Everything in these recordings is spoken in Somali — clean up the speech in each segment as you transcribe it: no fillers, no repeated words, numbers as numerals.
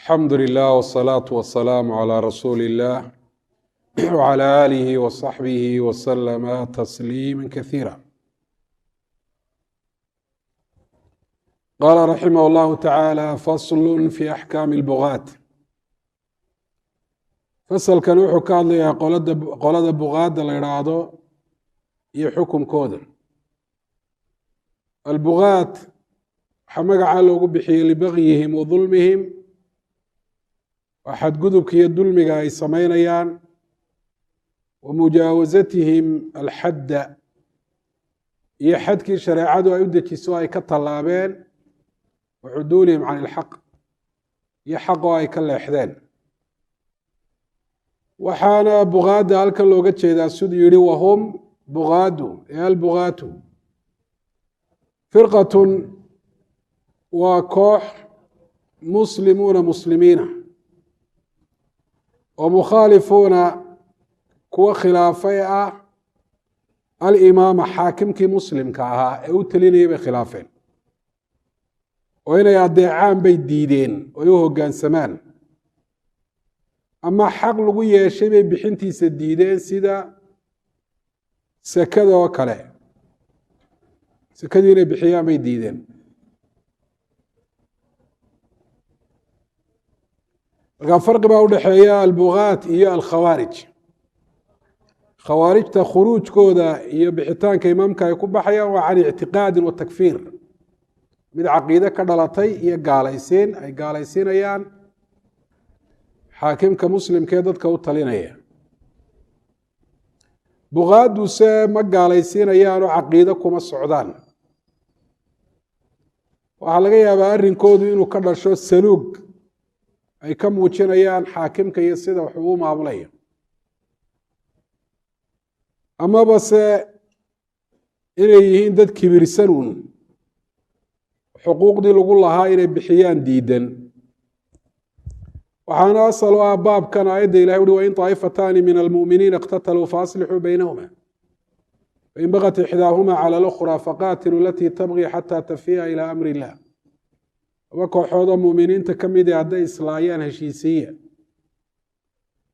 الحمد لله والصلاة والسلام على رسول الله وعلى آله وصحبه وسلم تسليما كثيرا. قال رحمه الله تعالى: فصل في أحكام البغاة. fasalkan wuxuu ka hadlayaa qolada bugaada la idhaahdo iyo xukunkooda. albugaat waxaa magacaa loogu bixiyey libagyihim wa dulmihim, waa xadgudubka iyo dulmiga ay samaynayaan, wa mujaawasatihim alxadda, iyo xadkii shareecadu ay u dejiso ay ka tallaabeen, wa cuduulihim can ilxaq, iyo xaqoo ay ka leexdeen. waxaana bugaada halkan looga jeedaa siduu yihi wahum bugaadu ee albugaatu firqatun waa koox muslimuuna muslimiina oo mukhaalifuuna kuwa khilaafay ah alimaama xaakimkii muslimka ahaa ee u telinayay bay khilaafeen, oo inay adeecaan bay diideen oy u hoggaansamaan, ama xaq lagu yeeshay bay bixintiisa diideen, sida sekada oo kale. sekadii inay bixiyaan bay diideen. markaa farqi baa udhexeeya albugaat iyo alkhawaarij. khawaarijta khuruujkooda iyo bixitaanka imaamka ay ku baxayaan waa can ictiqaadin wa takfiir, mid caqiide ka dhalatay iyo gaalaysiin ay gaalaysiinayaan xaakimka muslimkee dadka u talinaya. bugaaduse ma gaalaysiinayaan oo caqiide kuma socdaan. waxaa laga yaabaa arrinkoodu inuu ka dhasho saluug ay ka muujinayaan xaakimka iyo sida wax uu maamulaya, amaba se inay yihiin dad kibirsanuun xuquuqdii lagu lahaa inay bixiyaan diidan. waxaana asal u ah baabkan aayadda ilahi uhi wain طaa'ifataani min almu'miniina اqtataluu faaslixuu baynahuma fain bagat ixdaahuma calى اlأkhraa faqaatiluu alatii tabغii xataa tafiya ilى amri illah. laba kooxoodoo mu'miniinta ka mid hadday islaayaan heshiisiya,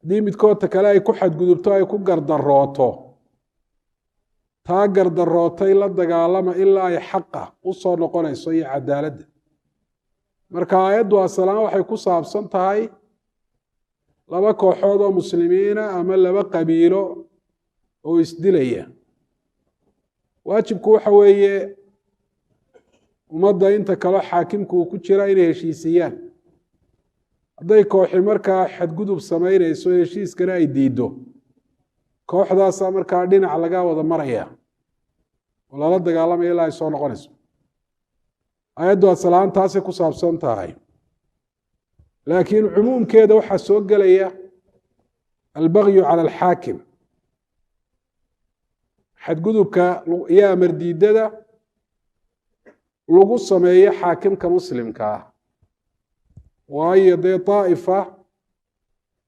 haddii midkoodta kale ay ku xadgudubto ay ku gardarooto, taa gardarootay la dagaalama ilaa ay xaqa u soo noqonayso iyo cadaaladda. marka aayaddu asalaan waxay ku saabsan tahay laba kooxood oo muslimiina ama laba qabiilo oo isdilaya. waajibku waxa weeye ummadda inta kaleo xaakimku uu ku jira inay heshiisiyaan. hadday kooxi markaa xadgudub samaynayso heshiiskana ay diiddo, kooxdaasaa markaa dhinac laga wada maraya oo lala dagaalamaya ilaa ay soo noqonayso. aayaddu asalahaan taasay ku saabsan tahay, laakiin cumuumkeeda waxaa soo gelaya albagyu cala alxaakim, xadgudubka iyo amar diidada lagu sameeyo xaakimka muslimka ah. waayo dee طaa'ifa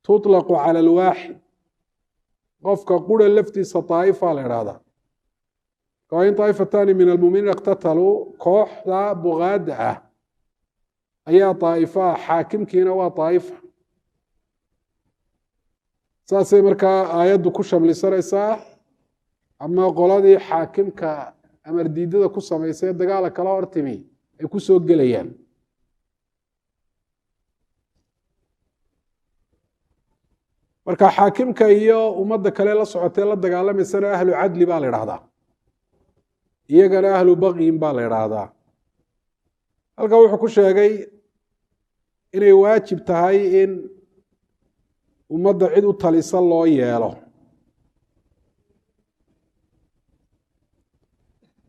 tuطlaqu cala alwaaxid, qofka qura laftiisa طaa'ifa la idhahdaa. wain طaa'ifataani min almuminiina اqtataluu, kooxda bugaada ah ayaa طaa'ifa ah, xaakimkiina waa طaa'ifa. saasay markaa aayaddu ku shamlisanaysaa, ama qoladii xaakimka amar diidada ku samaysay dagaala kala hortimi ay ku soo gelayaan. marka xaakimka iyo ummadda kale la socotee la dagaalamaysana ahlu cadli baa la idhahdaa, iyagana ahlu bagyin baa la idhaahdaa. halkan wuxuu ku sheegay inay waajib tahay in ummadda cid u talisa loo yeelo.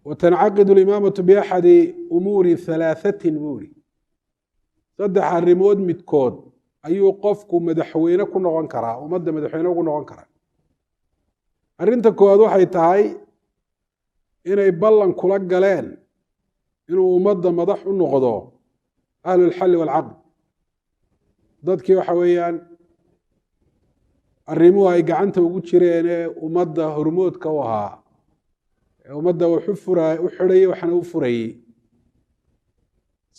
watancaqidu alimaamatu biaxadi umuuri halaahatin buuri, 3 arrimood midkood ayuu qofku madaxweyne ku noqon karaa, ummadda madaxweyne ugu noqon karaa. arrinta koowaad waxay tahay inay ballan kula galeen inuu ummadda madax u noqdo ahlulxalli waalcaqd, dadkii waxa weeyaan arrimuhu ay gacanta ugu jireen ee ummadda hormoodka u ahaa, ee ummadda wax u xidhayay waxna u furayey,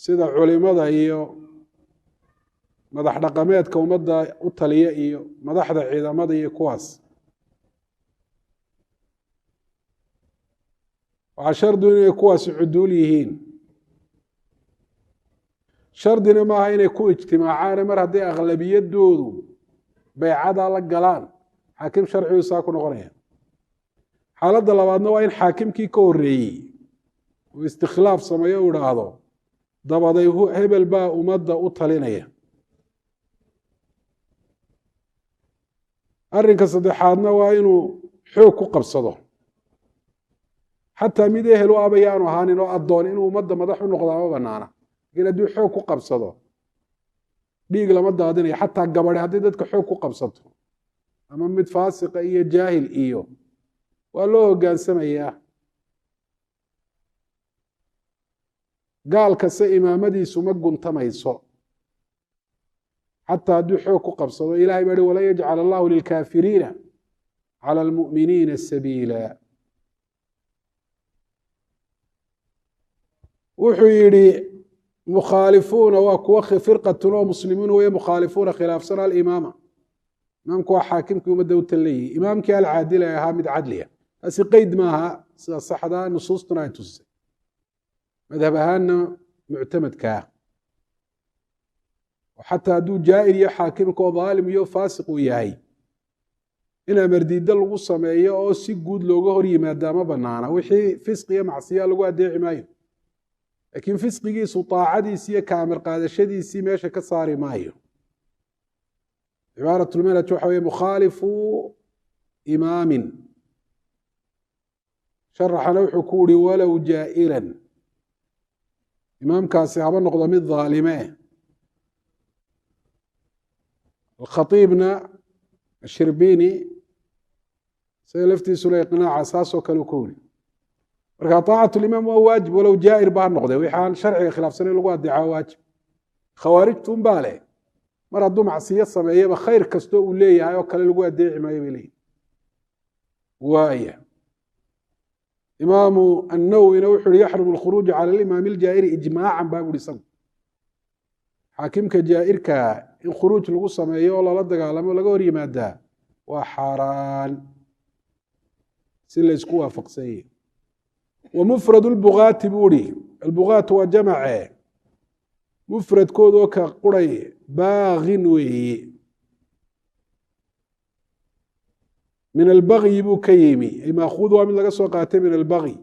sida culimada iyo madax dhaqameedka ummadda u taliya iyo madaxda ciidamada iyo kuwaas waxaa shardu inay kuwaasi cuduul yihiin shardina maaha inay ku ijtimaacaane mar hadday aqlabiyadoodu baycadaa la galaan xaakim sharcigu saa ku noqonaya xaaladda labaadna waa in xaakimkii ka horreeyey uu istikhlaaf sameeyo u idhaahdo dabaday hebel baa ummadda u talinaya arrinka saddexaadna waa inuu xoog ku qabsado xataa mid ehel u abayaanu ahaanin oo addoon inuu ummadda madax u noqdaa ma banaana lakiin hadduu xoog ku qabsado dhiig lama daadinayo xataa gabadhe hadday dadka xoog ku qabsato ama mid faasiqa iyo jaahil iyo waa loo hogaansamayaa gaal kasta imaamadiisu ma guntamayso xataa hadduu xoog ku qabsado ilahay baa hi walan yajcal allahu lilkaafiriina cala almu'miniina sabiila wuxuu yidhi mukhaalifuuna waa kuwa firqatun oo muslimiin weye mukhaalifuuna khilaafsan alimaama imaamku waa xaakimkii ummadda u talleeyihi imaamkii alcaadil ee ahaa mid cadliya taasi qeyd maaha sida saxda nusuustuna ay tusisay madhab ahaanna muctamadkaa oo xataa hadduu jaa'ir iyo xaakimka oo daalim iyo faasiq uu yahay in amardiidda lagu sameeyo oo si guud looga hor yimaadaa ma banaana wixii fisqi iyo macsiya lagu adeeci maayo laakiin fisqigiisu taacadiisi iyo kaamir qaadashadiisii meesha ka saari maayo cibaarat lmanhaj waxa weye mukhaalifu imaamin sharaxana wuxuu ku uhi walow jaa'iran imaamkaasi haba noqdo mid dhaalime alkhatiibna ashirbini isaga laftiisuna iqnaaca saasoo kale ku uri marka طaacaة اlimaam waa waajib walow jaa'ir ba ha noqde wixi aan sharciga khilaafsanayn lagu adeeca waajib khawaarijtu un baa leh mar hadduu macsiyo sameeyaba khayr kastoo uu leeyahay oo kale lagu adeeci maayo bay leeyihin waaya imaamu annawwina wuxu uhi yaxrumu اlkhuruuju cala alimaami iljaa'iri ijmaacan baa buhi isagu xaakimka jaa'irka in khuruuj lagu sameeyo oo lala dagaalamo laga hor yimaadaa waa xaaraan si la ysku waafaqsanye wmufrad اlbugaati buu ihi albugaat waa jamace mufradkoodoo ka quray baagin weeye min albagyi buu ka yimi ay maakuud waa mid laga soo qaatay min albagyi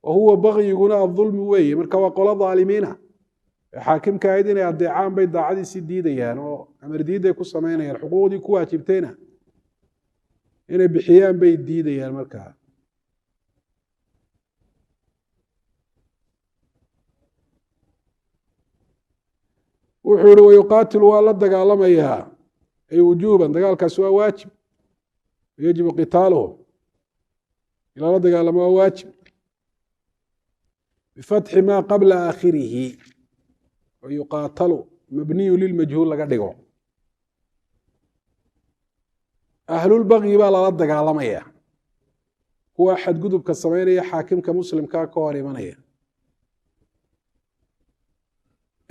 wa huwa bagyiguna adulmi weeye marka waa qolo dhaalimiina ee xaakimka ahayd inay adeecaan bay daacadiisii diidayaan oo amar diiday ku samaynayaan xuquuqdii ku waajibtayna inay bixiyaan bay diidayaan markaa wuxuu ihi wayuqaatilu waa la dagaalamayaa ay wujuuban dagaalkaasi waa waajib yajibu qitaaluhu in lala dagaalamo waa waajib bifatxi maa qabla aakhirihi wayuqaatalu mabniyu lilmajhuul laga dhigo ahlulbagyi baa lala dagaalamaya kuwa xadgudubka samaynaya xaakimka muslimkaa ka hor imanaya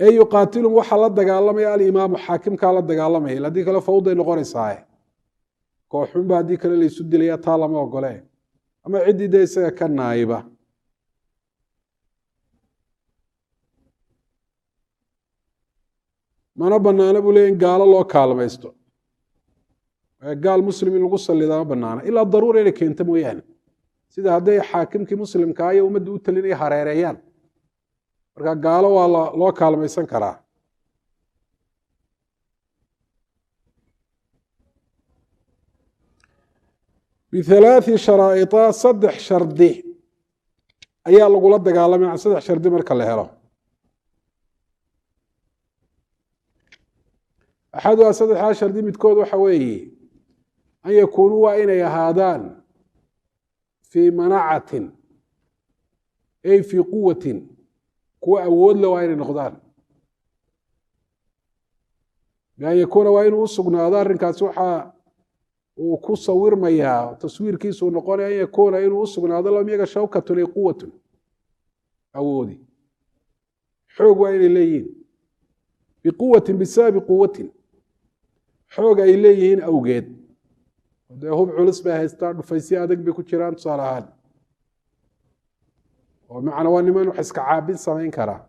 ee yuqaatilum waxaa la dagaalamaya alimaamu xaakimkaa la dagaalamaya haddii kale fawday noqonaysaaye kooxunba haddii kale laysu dilaya taa lama ogole ama ciddii dee isaga ka naayiba mana banaana buu leey in gaalo loo kaalmaysto gaal muslim in lagu salidaa ma banaana ilaa daruura inay keento mooyaane sida hadday xaakimkii muslimkaa iyo ummadda u talinaya hareereeyaan marka gaalo waa loo kaalmaysan karaa bihalaaثi sharaa'ita 3 shardi ayaa lagula dagaalamaya 3 shardi marka la helo axaduha 3 shardi midkood waxa weeye an yakuunuu waa inay ahaadaan fii manacatin ay fii quwatin kuwa awood le waa inay noqdaan bian yakuuna waa inuu u sugnaado arrinkaasi waxa uu ku sawirmayaa taswiirkiisuu noqonaya an yakuuna inuu u sugnaado lahum iyaga shawkatun ay quwatun awoodi xoog waa inay leeyihin biquwatin bisababi quwatin xoog ay leeyihiin awgeed dee hub culus bay haystaan dhufaysyo adag bay ku jiraan tusaale ahaan oo macna waa niman wax iska caabin samayn karaa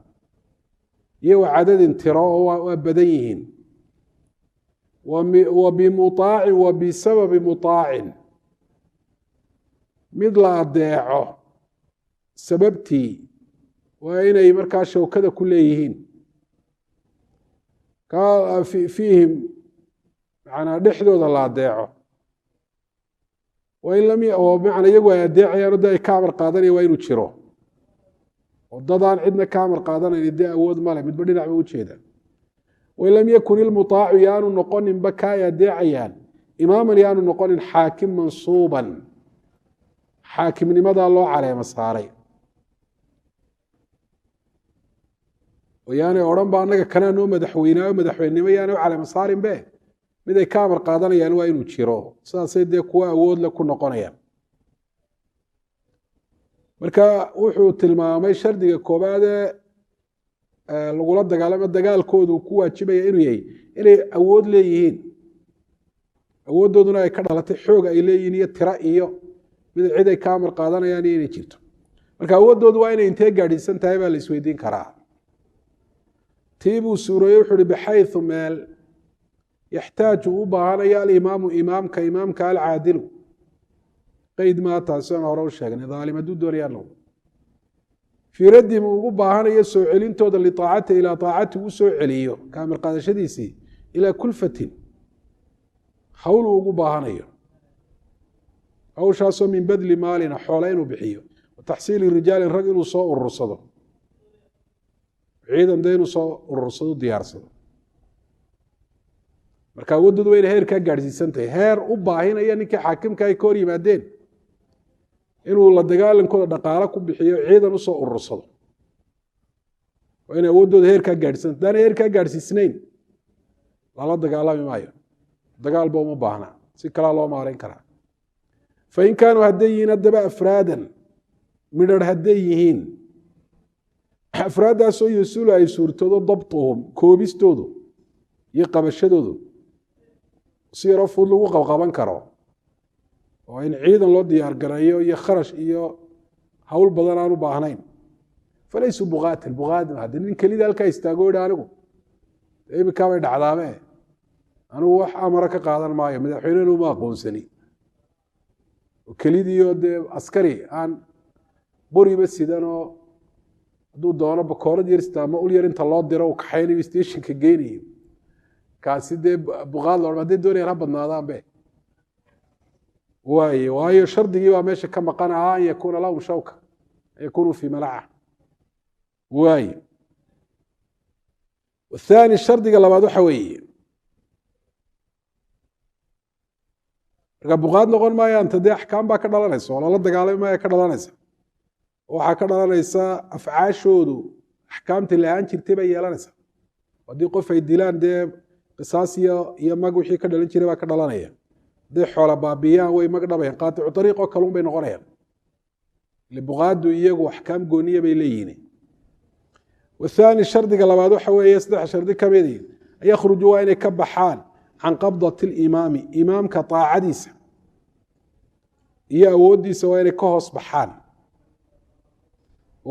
iyo wa cadadin tiro oo waa badan yihiin wa bimuطaacin wa bisababi muطaacin mid la adeeco sababtii waa inay markaa shawkada ku leeyihiin fiihim manaa dhexdooda la adeeco oo macna iyagu ay adeecayaan o de ay ka amar qaadanaya waa inuu jiro oo dadaan cidna ka amar qaadanayn dee awood male midba dhinac ba ujeeda wain lam yakun ilmuطaacu yaanu noqoninba ka ay adeecayaan imaaman yaanu noqonin xaakim mansuuban xaakimnimadaa loo caleemo saaray oo yaanay odhan ba annaga kanaa noo madaxweynaayo madaxweynenimo yaanay u caleemo saarin be mid ay ka amar qaadanayaan waa inuu jiro sidaasay dee kuwa awoodle ku noqonayaan marka wuxuu tilmaamay shardiga koobaadee lagula dagaalamo dagaalkoodu ku waajibaya inuu yahay inay awood leeyihiin awooddooduna ay ka dhalatay xoog ay leeyihiin iyo tiro iyo mid cid ay ka amar qaadanayaan iyo inay jirto marka awooddoodu waa inay intee gaadhiisan tahay baa la isweydiin karaa tii buu suurooyey wuxuu uhi baxayu meel yaxtaaju u baahanaya alimaamu imaamka alcaadilu qeyd maa taasi aan hore u sheegnay daalim hadduu doonayaan noqdo fii raddihim uu ugu baahanayo soo celintooda liaacati ilaa aacati uu soo celiyo ka amar qaadashadiisii ilaa kulfatin hawl uu ugu baahanayo hawshaasoo min badli maalina xoola inuu bixiyo wa taxsiili rijaalin rag inuu soo urursado ciidan de inuu soo urursado diyaarsado marka awoodoodu waa inay heer kaa gaadhsiisan tahay heer u baahinaya ninkii xaakimka ay ka hor yimaadeen inuu la dagaalankooda dhaqaalo ku bixiyo ciidan usoo urursado waa inay awooddooda heer kaa gaadhsiisanta haddaana heer kaa gaadhsiisnayn lala dagaalami maayo dagaalba uma baahna si kalaa loo maarayn karaa fain kaanuu hadday yihiin haddaba afraadan midharh hadday yihiin afraaddaasoo yasuulu ay suurtoodo dabtuhum koobistoodu iyo qabashadoodu si yaroo fud lagu qabqaban karo oo in ciidan loo diyaar gareeyo iyo kharash iyo hawl badan aan u baahnayn falaysuu buqaatin buqaadi hadde nin kelida halkaa istaago idhi anigu iminkaa bay dhacdaabe anigu wax amara ka qaadan maayo madaxweynena uma aqoonsani oo kelidiio dee askari aan boriba sidanoo hadduu doono bakoorad yarsita ama ul yar inta loo diro u kaxaynayo stationka geynayo kaasi dee buqaad lo hadday doonayaan ha badnaadaanbe waaye waayo shardigii baa meesha ka maqan ahaa an yakuuna lahum shawka an yakunuu fii malaca waaye athaani shardiga labaad waxa weeye marka buqaad noqon maayaan tadee axkaam baa ka dhalanaysa oo lala dagaalami maaya ka dhalanaysa waxaa ka dhalanaysa afcaashoodu axkaamtii lahaan jirtay bay yeelanaysa haddii qof ay dilaan dee qisaas iyo mag wixii ka dhalan jiray baa ka dhalanaya hadday xoola baabiyaan way mag dhabayaan qaaticu ariiqoo kaluun bay noqonayaan buqaadu iyagu axkaam gooniya bay leeyihiin wathaani shardiga labaad waxa weeye saddex shardi ka midi an yakhruju waa inay ka baxaan can qabdati limaami imaamka aacadiisa iyo awooddiisa waa inay ka hoos baxaan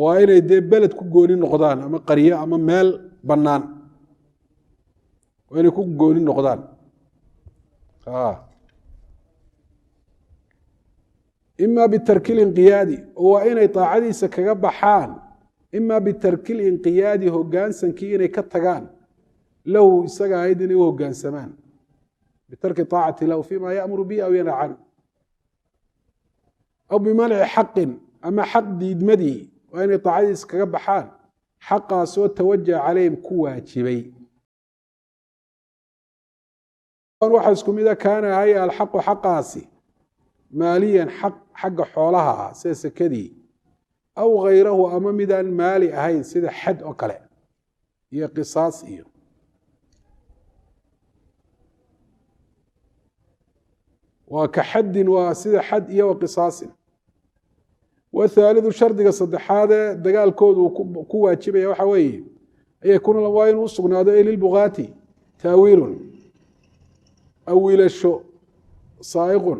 waa inay dee beled ku gooni noqdaan ama qaryo ama meel bannaan waa inay ku gooni noqdaan ima bitarki linqiyaadi waa inay aacadiisa kaga baxaan ima bitarki linqiyaadi hogaansankii inay ka tagaan lahu isaga ahayd inay u hogaansamaan bitarki aacati lahu fima yamuru bi aw yanha can aw bimanci xaqin ama xaq diidmadii waa inay aacadiisa kaga baxaan xaqaasoo tawajaha calayhim ku waajibay waxaa isku mida kaana haya alxaqu xaqaasi maaliyan xaq xagga xoolaha ah sida sekadii aw hayrahu ama midaan maali ahayn sida xad oo kale iyo qisaas iyo waa ka xaddin waa sida xad iyo wa qisaasin wathaalidu shardiga saddexaadee dagaalkoodu ku waajibaya waxa weeye أن يكون الوائن وسقنا هذا للبغاة تأويل أول الشو صائغ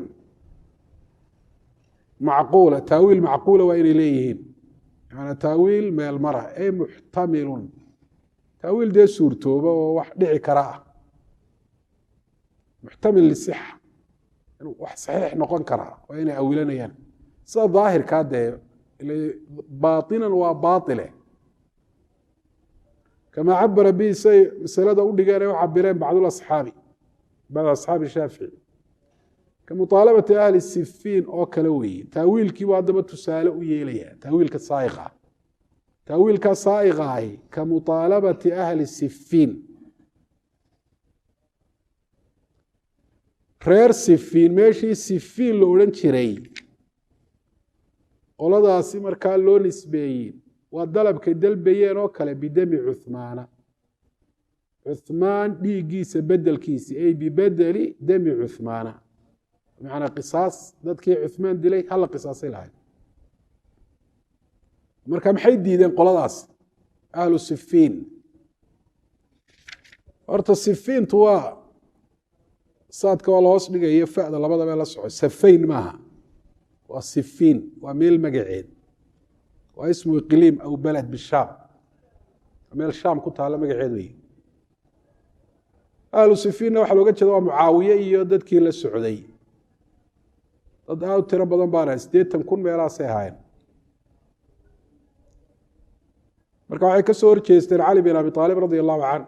معقولة تأويل معقولة وإن إليهن يعني تأويل ما المرأة أي محتمل تأويل ده سورته ووحدعي كراء محتمل للصحة wax saxiix noqon karaa waa inay awilanayaan sida daahirka dee baatinan waa baatile kama cabara bi say masalada u dhigeen ay u cabireen bacdu asxaabi bacdu asxaabi shaafici كمطالبة أهل السفين أو كلوي تأويل كي وادم تسالة ويليا تأويل كصائغة تأويل كصائغة كمطالبة أهل السفين reer sifiin meeshii sifiin la odhan jiray qoladaasi markaa loo nisbeeyey waa dalabkay dalbayeen oo kale bidami cuhmaana cuhmaan dhiiggiisa bedelkiisi ay bibedeli dami cuhmaana bimacnaa qisaas dadkii cuhmaan dilay hala qisaasay lahayd marka maxay diideen qoladaas ahlu sifiin horta sifiintu waa saadka waa loos dhigayo fa'da labadaba la soco safayn maaha waa sifiin waa meel magaceed waa ismu iqliim aw balad bishaam meel shaam ku taala magaceed weeye ahlu sifiinna waxaa looga jeeda waa mucaawiye iyo dadkii la socday dad aad u tiro badan baana 80,000 meelahaasay ahaayeen marka waxay ka soo horjeesteen cali bin abi aalib radia allahu canhu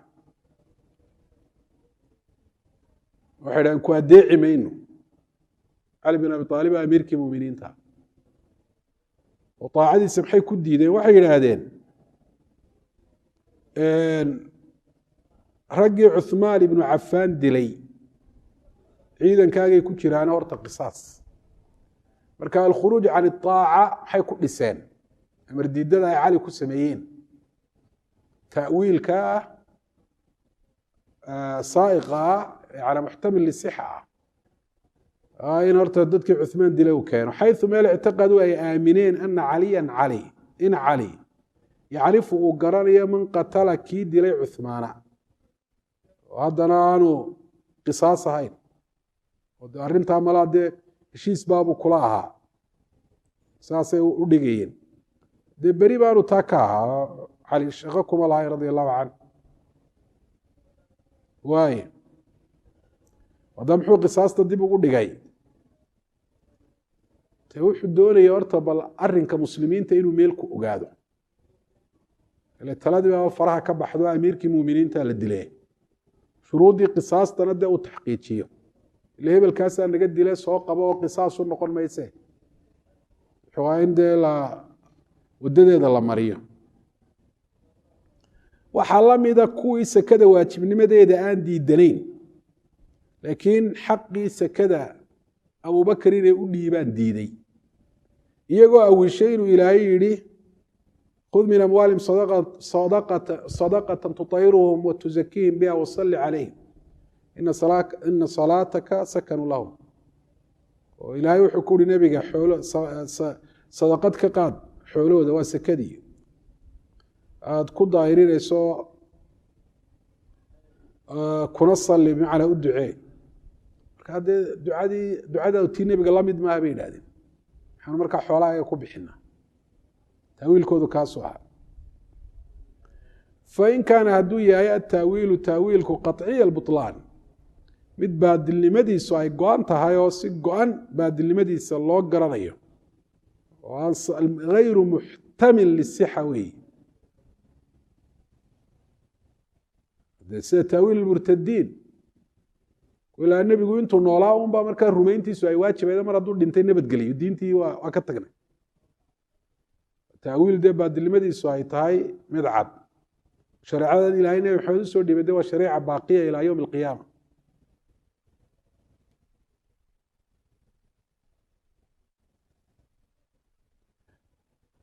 waxay dhahan ku adeeci mayno cali bin abi aalib amiirkii muminiinta oo taacadiisa maxay ku diideen waxay yidhaahdeen raggii cuhmaan ibnu cafaan dilay ciidankaagay ku jiraan horta qisaas marka alkhuruuj can iaaca maxay ku dhiseen amar diidada ay cali ku sameeyeen ta'wiilka saa'iqa على محتمل للصحة إن هرت ضدك عثمان دلو كانوا حيث ما اعتقدوا أي آمنين أن عليا علي إن علي يعرف وقرانيا من قتل كي دلي عثمان وهذا أنا قصاص هاي وأرنتها ملاد شيس بابو كلاها ساسي ودقيين دي بريبانو تاكاها علي شغكم الله رضي الله عنه واي wada muxuu qisaasta dib ugu dhigay te wuxuu doonaya horta bal arrinka muslimiinta inuu meel ku ogaado ile taladii baa faraha ka baxdo amiirkii muuminiinta la dilay shuruudii qisaastana dee uu taxqiijiyo ile hebelkaasaa naga dilay soo qabo oo qisaas u noqon mayse waa in dee wadadeeda la mariyo waxaa la mida kuwii sakada waajibnimadeeda aan diidanayn laakiin xaqii sakada abubakar inay u dhiibaan diiday iyagoo awishay inuu ilaahay yidhi khud min amwaalihim sadaqatan tutahiruhum wa tuzakiihim biha wasalli calayhim ina salaataka sakanu lahum oo ilaahay wuxuu ku yihi nebiga xoolo sadaqad ka qaad xoolahooda waa sakadii aada ku daahirinayso kuna salli bimacnaa u ducee marka haddee ducada tii nebiga la mid maaha bay yidhahdeen waxaanu markaa xoolaha ku bixinaa taawiilkoodu kaasuu ahaa fain kaana hadduu yahay ataawiilu taawiilku qaطciya albutlaan mid baadilnimadiisu ay go-an tahay oo si go-an baadilnimadiisa loo garanayo oo aan gayru muxtamil lisixa weeye sida taawiil murtadiin ilaa nebigu intuu noolaa unbaa markaa rumayntiisu ay waajibayda mar hadduu dhintay nabadgeliyo diintii waa ka tagnay taawiil dee baadilnimadiisu ay tahay mid cad shareecadan ilaahay nebi maxamed usoo dhibay dee waa shareeca baaqiya ilaa yowmi alqiyaama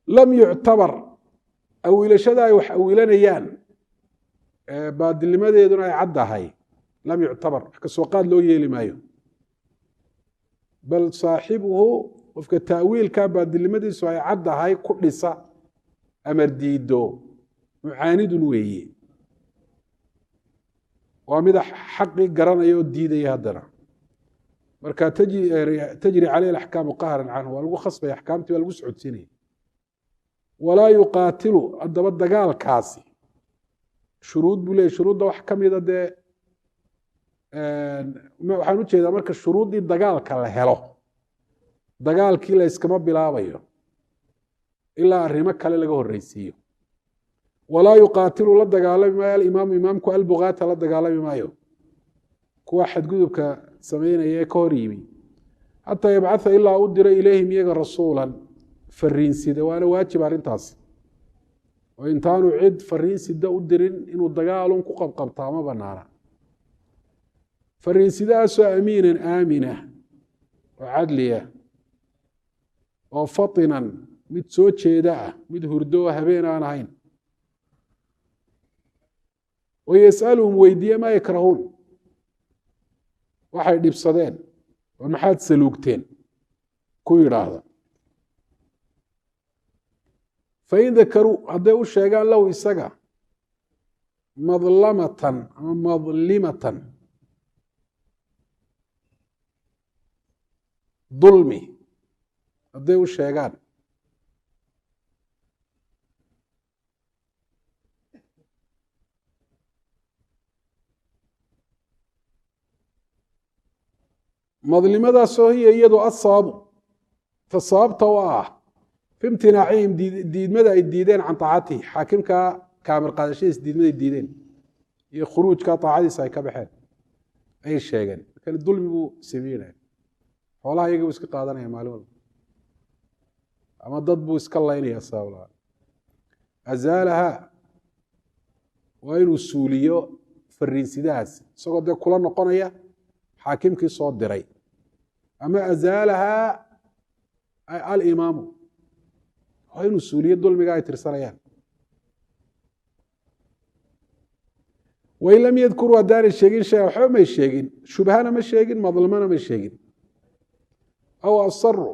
lam yuctabar awiilashada ay wax awiilanayaan baadilnimadeeduna ay caddahay lam yuctabar wax kasoo qaad loo yeeli maayo bal saaxibuhu qofka taawiilka baadilnimadiisu ay caddahay ku dhisa amar diido mucaanidun weeye waa mid xaqii garanaya oo diidaya haddana marka tajri calayhi alaxkaamu qahran canhu waa lagu khasbaya axkaamtii waa lagu socodsiinaya walaa yuqaatilu haddaba dagaalkaasi shuruud buu leeyahy shuruudda wax ka mida dee waxaan u jeedaa marka shuruuddii dagaalka la helo dagaalkii la iskama bilaabayo ilaa arrimo kale laga horreysiiyo walaa yuqaatilu la dagaalami maayo alimaamu imaamku albugaata la dagaalami maayo kuwa xadgudubka samaynaya ee ka hor yimi xataa yabcatha ilaa u diro ilayhim iyaga rasuulan fariinsida waana waajib arrintaasi oo intaanu cid fariinsida u dirin inuu dagaalun ku qabqabtaa ma banaana fariinsidaasoo amiinan aamina oo cadliya oo fatinan mid soo jeeda ah mid hurdo oo habeen aan ahayn wayas'aluhum weydiiye maa yakrahuun waxay dhibsadeen oo maxaad saluugteen ku yidhaahda fain dakaruu hadday u sheegaan lahu isaga madlamatan ama madlimatan dulmi hadday u sheegaan madlimadaasoo hiya iyadu asababu ta sababta u ah fi imtinaacihim diidmada ay diideen can taacatihi xaakimka kaamir qaadashadiisa diidmada ay diideen iyo khuruujka taacadiisa ay ka baxeen ayay sheegeen markani dulmi buu sameynaya xoolaha iyaga buu iska qaadanaya maalin walba ama dad buu iska laynaya sabab la azaalaha waa inuu suuliyo fariinsidahaas isagoo dee kula noqonaya xaakimkii soo diray ama azaalaha alimaamu waa inuu suuliyo dulmiga ay tirsanayaan wain lam yadkuruu haddaanay sheegin shay waxba may sheegin shubhana ma sheegin madlamana may sheegin aw asaru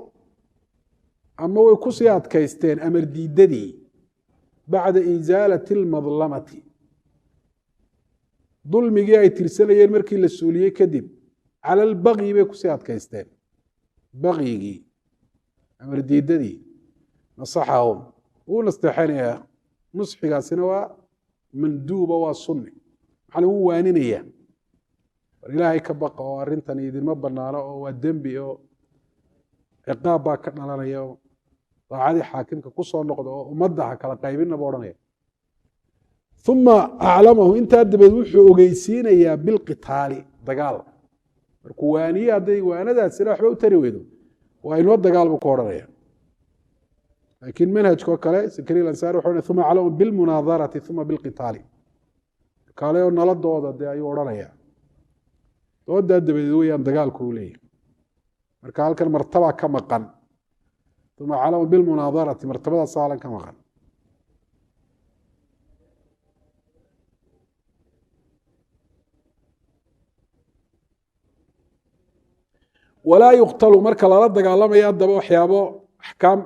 ama way ku sii adkaysteen amar diidadii bacda isaalati almadlamati dulmigii ay tirsanayeen markii la suuliyey kadib cala albagyi bay kusii adkaysteen bagyigii amar diidadii nasaxahum wuu nasteexanayaa nusxigaasina waa manduuba waa sunni waxaana wuu waaninaya war ilaahay ka baqa oo arrintan idinma banaano oo waa dembi oo ciqaab baa ka dhalanaya oo daacadii xaakimka ku soo noqda oo ummadda ha kala qaybinna buu odhanaya uma aclamahu intaa dabeed wuxuu ogeysiinayaa bilqitaali dagaal markuu waaniye hadday waanadaasina waxba u tari weydo waa inoo dagaal buu ku odhanaya laakiin manhajkoo kale sakariya ansaari wuxuu uma aclamahu bilmunaadarati uma bilqitaali kale oo naladooda dee ayuu odhanaya doodaa dabadeed weyaan dagaalku uu leeyahy marka halkan martaba ka maqan uma aclamahu bilmunaadarati martabadaas haalan ka maqan walaa yuqtalu marka lala dagaalamaya haddaba waxyaabo axkaam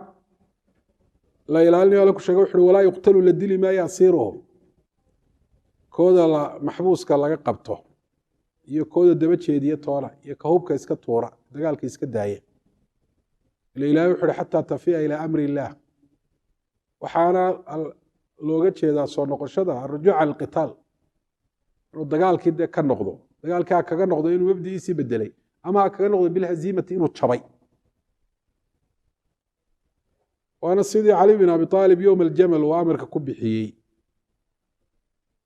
la ilaalinayo alla ku sheega wuxuui walaa yuqtalu la dili maayo asiiruhum kooda maxbuuska laga qabto iyo kooda daba jeediya toona iyo ka hubka iska tuura dagaalka iska daaya ila ilahay wuxu uhi xataa tafiya ilaa amri illaah waxaana looga jeedaa soo noqoshada arujuuc can alqitaal inuu dagaalkii dee ka noqdo dagaalkii ha kaga noqdo inuu mabdigiisii bedelay ama ha kaga noqdo bilhaziimati inuu jabay waana sidii cali bin abi aalib yowma aljamal uu amarka ku bixiyey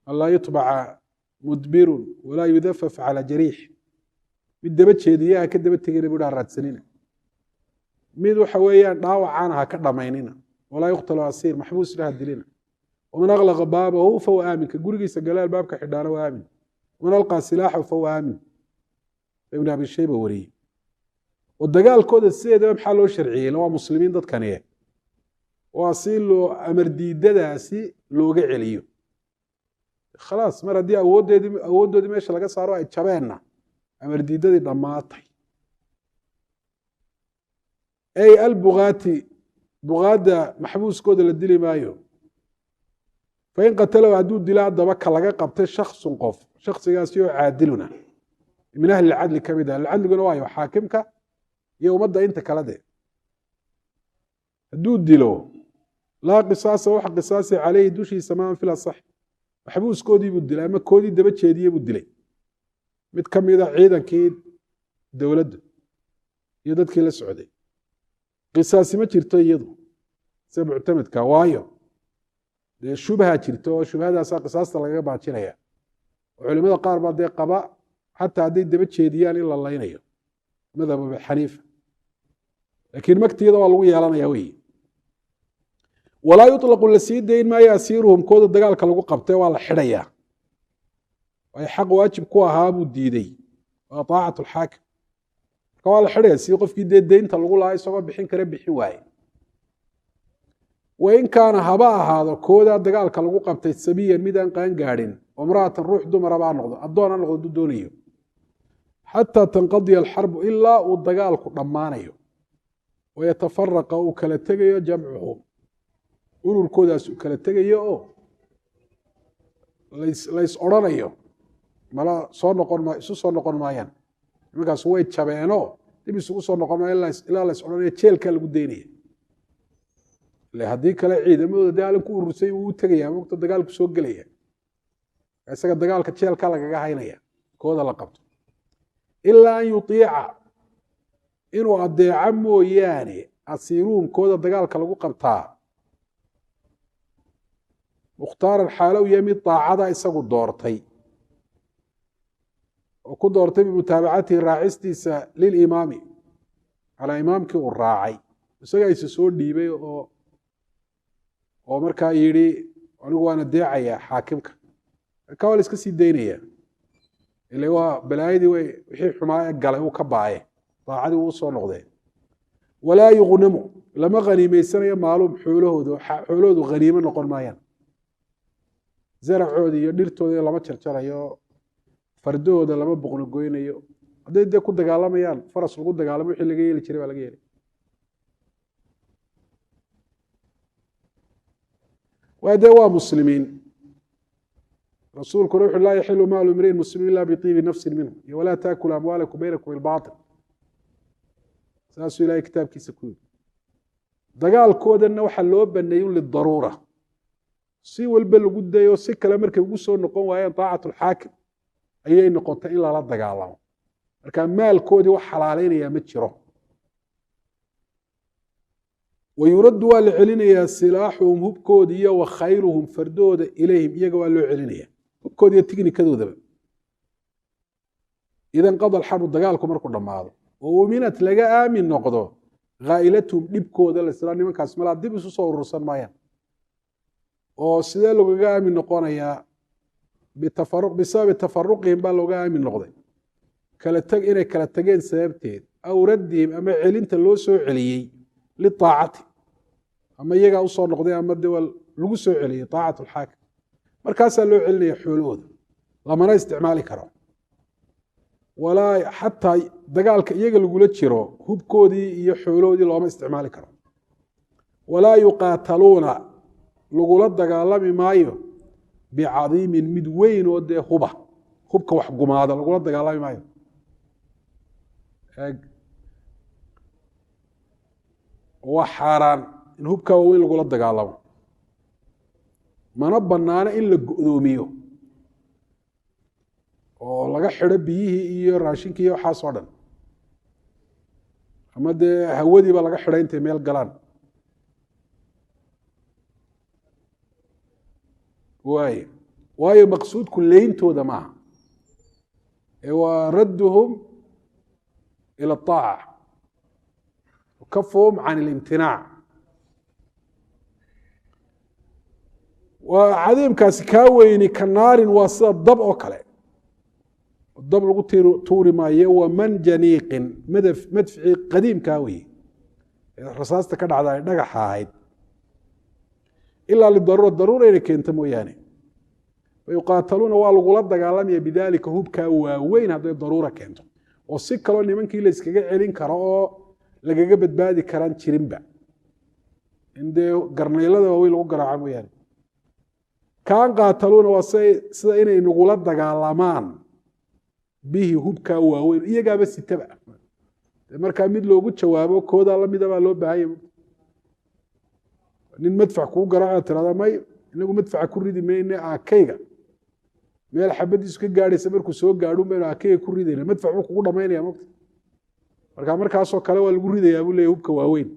an laa yutbaca mudbirun walaa yudafaf calaa jariix mid daba jeediyaha ka daba tegayna bu ha raadsanina mid waxa weeyaan dhaawacaana ha ka dhamaynina walaa yuqtalu asiir maxbuusna ha dilina waman aklaqa baabahu fahuwa aaminka gurigiisa gala albaabka xidhaana waa aamin waman alqaa silaaxahu fahuwa aamin ibn abi shayba wariyey oo dagaalkooda sideedaba maxaa loo sharciyey waa muslimiin dadkaniye waa si loo amar diidadaasi looga celiyo khalaas mar haddii awooddoodii meesha laga saaro ay jabeenna amar diidadii dhammaatay ay albugaati bugaadda maxbuuskooda la dili maayo fain qatalahu hadduu dilo haddaba ka laga qabtay shaksun qof shaksigaasi oo caadiluna min ahli lcadli ka mid ah alcadliguna waayo xaakimka iyo ummadda inta kala de hadduu dilo laa qisaasa wax qisaasi caleyhi dushiisa maan fil asax maxbuuskoodii buu dilay ama koodii daba jeediyey buu dilay mid ka mida ciidankii dowladda iyo dadkii la socday qisaasi ma jirto iyadu sida muctamedka waayo dee shubha jirto oo shubhadaasaa qisaasta lagaga baajinaya oo culimada qaar baa dee qaba xataa hadday daba jeediyaan in la laynayo madhab abi xaniifa laakiin magtiyada waa lagu yeelanaya wey walaa yuطlaqu la sii dayn maayo asiiruhum kooda dagaalka lagu qabtay waa la xidhayaa waayo xaq waajib ku ahaa buu diiday waa طaacat اlxaakim marka waa la xidhaya si qofkii dee deynta lagu lahaa isagoo bixin kara bixin waaye wain kaana haba ahaado koodaa dagaalka lagu qabtay sabiyan midaan qaan gaadhin imra'atan ruux dumara baa noqdo addoon ha noqdo hadduu doonayo xataa tanqadiya alxarbu ilaa uu dagaalku dhammaanayo wayatafaraqa uu kala tegayo jamcuhu ururkoodaas uu kala tegayo oo lays odrhanayo mala isu soo noqon maayaan nimankaas way jabeenoo dib isugu soo noqon maayo ilaa lays odhanayo jeelkaa lagu daynaya ile haddii kale ciidamadooda dagaalin ku urursay uu u tegaya mogta dagaalku soo gelaya isaga dagaalka jeelka lagaga haynaya kooda la qabto ilaa an yutiica inuu adeeca mooyaane asiiruhum kooda dagaalka lagu qabtaa mukhtaaran xaalow iyo mid daacada isagu doortay oo ku doortay bimutaabacatihi raacistiisa lilimaami calaa imaamkii uu raacay isagaa isa soo dhiibay oo markaa yidhi anigu waan adeecayaa xaakimka ka waa la iska sii daynaya ile waa balaayadii wixii xumaa ee galay uu ka baaye daacadii uu usoo noqdee walaa yuqnamu lama haniimeysanayo maalum xoolahoodu haniimo noqon maayaan zaracoodi iyo dhirtooda lama jarjarayo fardahooda lama boqno goynayo hadday dee ku dagaalamayaan faras lagu dagaalamo wixii laga yeeli jiray baa laga yeelay waa dee waa muslimiin rasuulkuna wuxu laa yaxilu maalu imriin muslimin ila biطiibi nafsin minhu iyo walaa taakulu amwaalakum baynakum bilbaaطil saasuu ilahay kitaabkiisa ku yidhi dagaalkoodanna waxaa loo baneeyey lidaruura si walba lagu dayo si kale markay ugu soo noqon waayeen طaacat اlxaakim ayay noqotay in lala dagaalamo marka maalkoodii wax xalaaleynaya ma jiro wayuraddu waa la celinayaa silaaxuhum hubkoodi iyo wakhayruhum fardooda ilayhim iyaga waa loo celinaya hubkoodi iyo tighnikadoodaba idan qada alxarbu dagaalku markuu dhammaado oo uminat laga aamin noqdo ghaa'ilatuhum dhibkooda lasla nimankaas malaa dib isu soo urursan maayaan oo sidee loogaga aamin noqonayaa bisababi tafaruqihim baa looga aamin noqday inay kala tageen sababteed aw raddihim ama celinta loo soo celiyey liaacati ama iyagaa usoo noqday ama de lagu soo celiyey aacat alxaakim markaasaa loo celinaya xoolahooda lamana isticmaali karo walaa xataa dagaalka iyaga lagula jiro hubkoodii iyo xoolahoodii looma isticmaali karo walaa yuqaataluuna lagula dagaalami maayo bicadiimin mid weyn oo dee hubka wax gumaada lagula dagaalami maayo waa xaaraan in hubkaa waaweyn lagula dagaalamo mana banaano in la go'doomiyo oo laga xidho biyihii iyo raashinkii iyo waxaas oo dhan ama dee hawadiiba laga xidhay intay meel galaan waayo maqsuudku leyntooda maaha ee waa radduhum ila الطaaca وكفهم عن الامتناع وعديمkaasi kaa weyni ka naarin waa sida dab oo kale dab lagu tuuri maayo waa manjaniiqin madficii qadiimkaa weye rasaasta ka dhacda ay dhagaxa ahayd ilaa lidaruura daruura inay keento mooyaane fayuqaataluuna waa lagula dagaalamaya bidaalika hubkaa waaweyn hadday daruura keento oo si kaloo nimankii la iskaga celin karo oo lagaga badbaadi karaan jirinba in dee garnaylada waaweyn lagu garaaco mooyaane kaan qaataluuna waa sida inay nagula dagaalamaan bihi hubkaa waaweyn iyagaaba sitaba markaa mid loogu jawaabo koodaa lamida baa loo baahanya nin madfac kuu garaaca tirada may inagu madfaca ku ridi mayne aakayga meel xabadiisu ka gaadhaysa markuu soo gaadhun baynu aakayga ku ridayna madfac buu kugu dhamaynaya mogta markaasoo kale waa lagu ridayaa buu leeyahy hubka waaweyn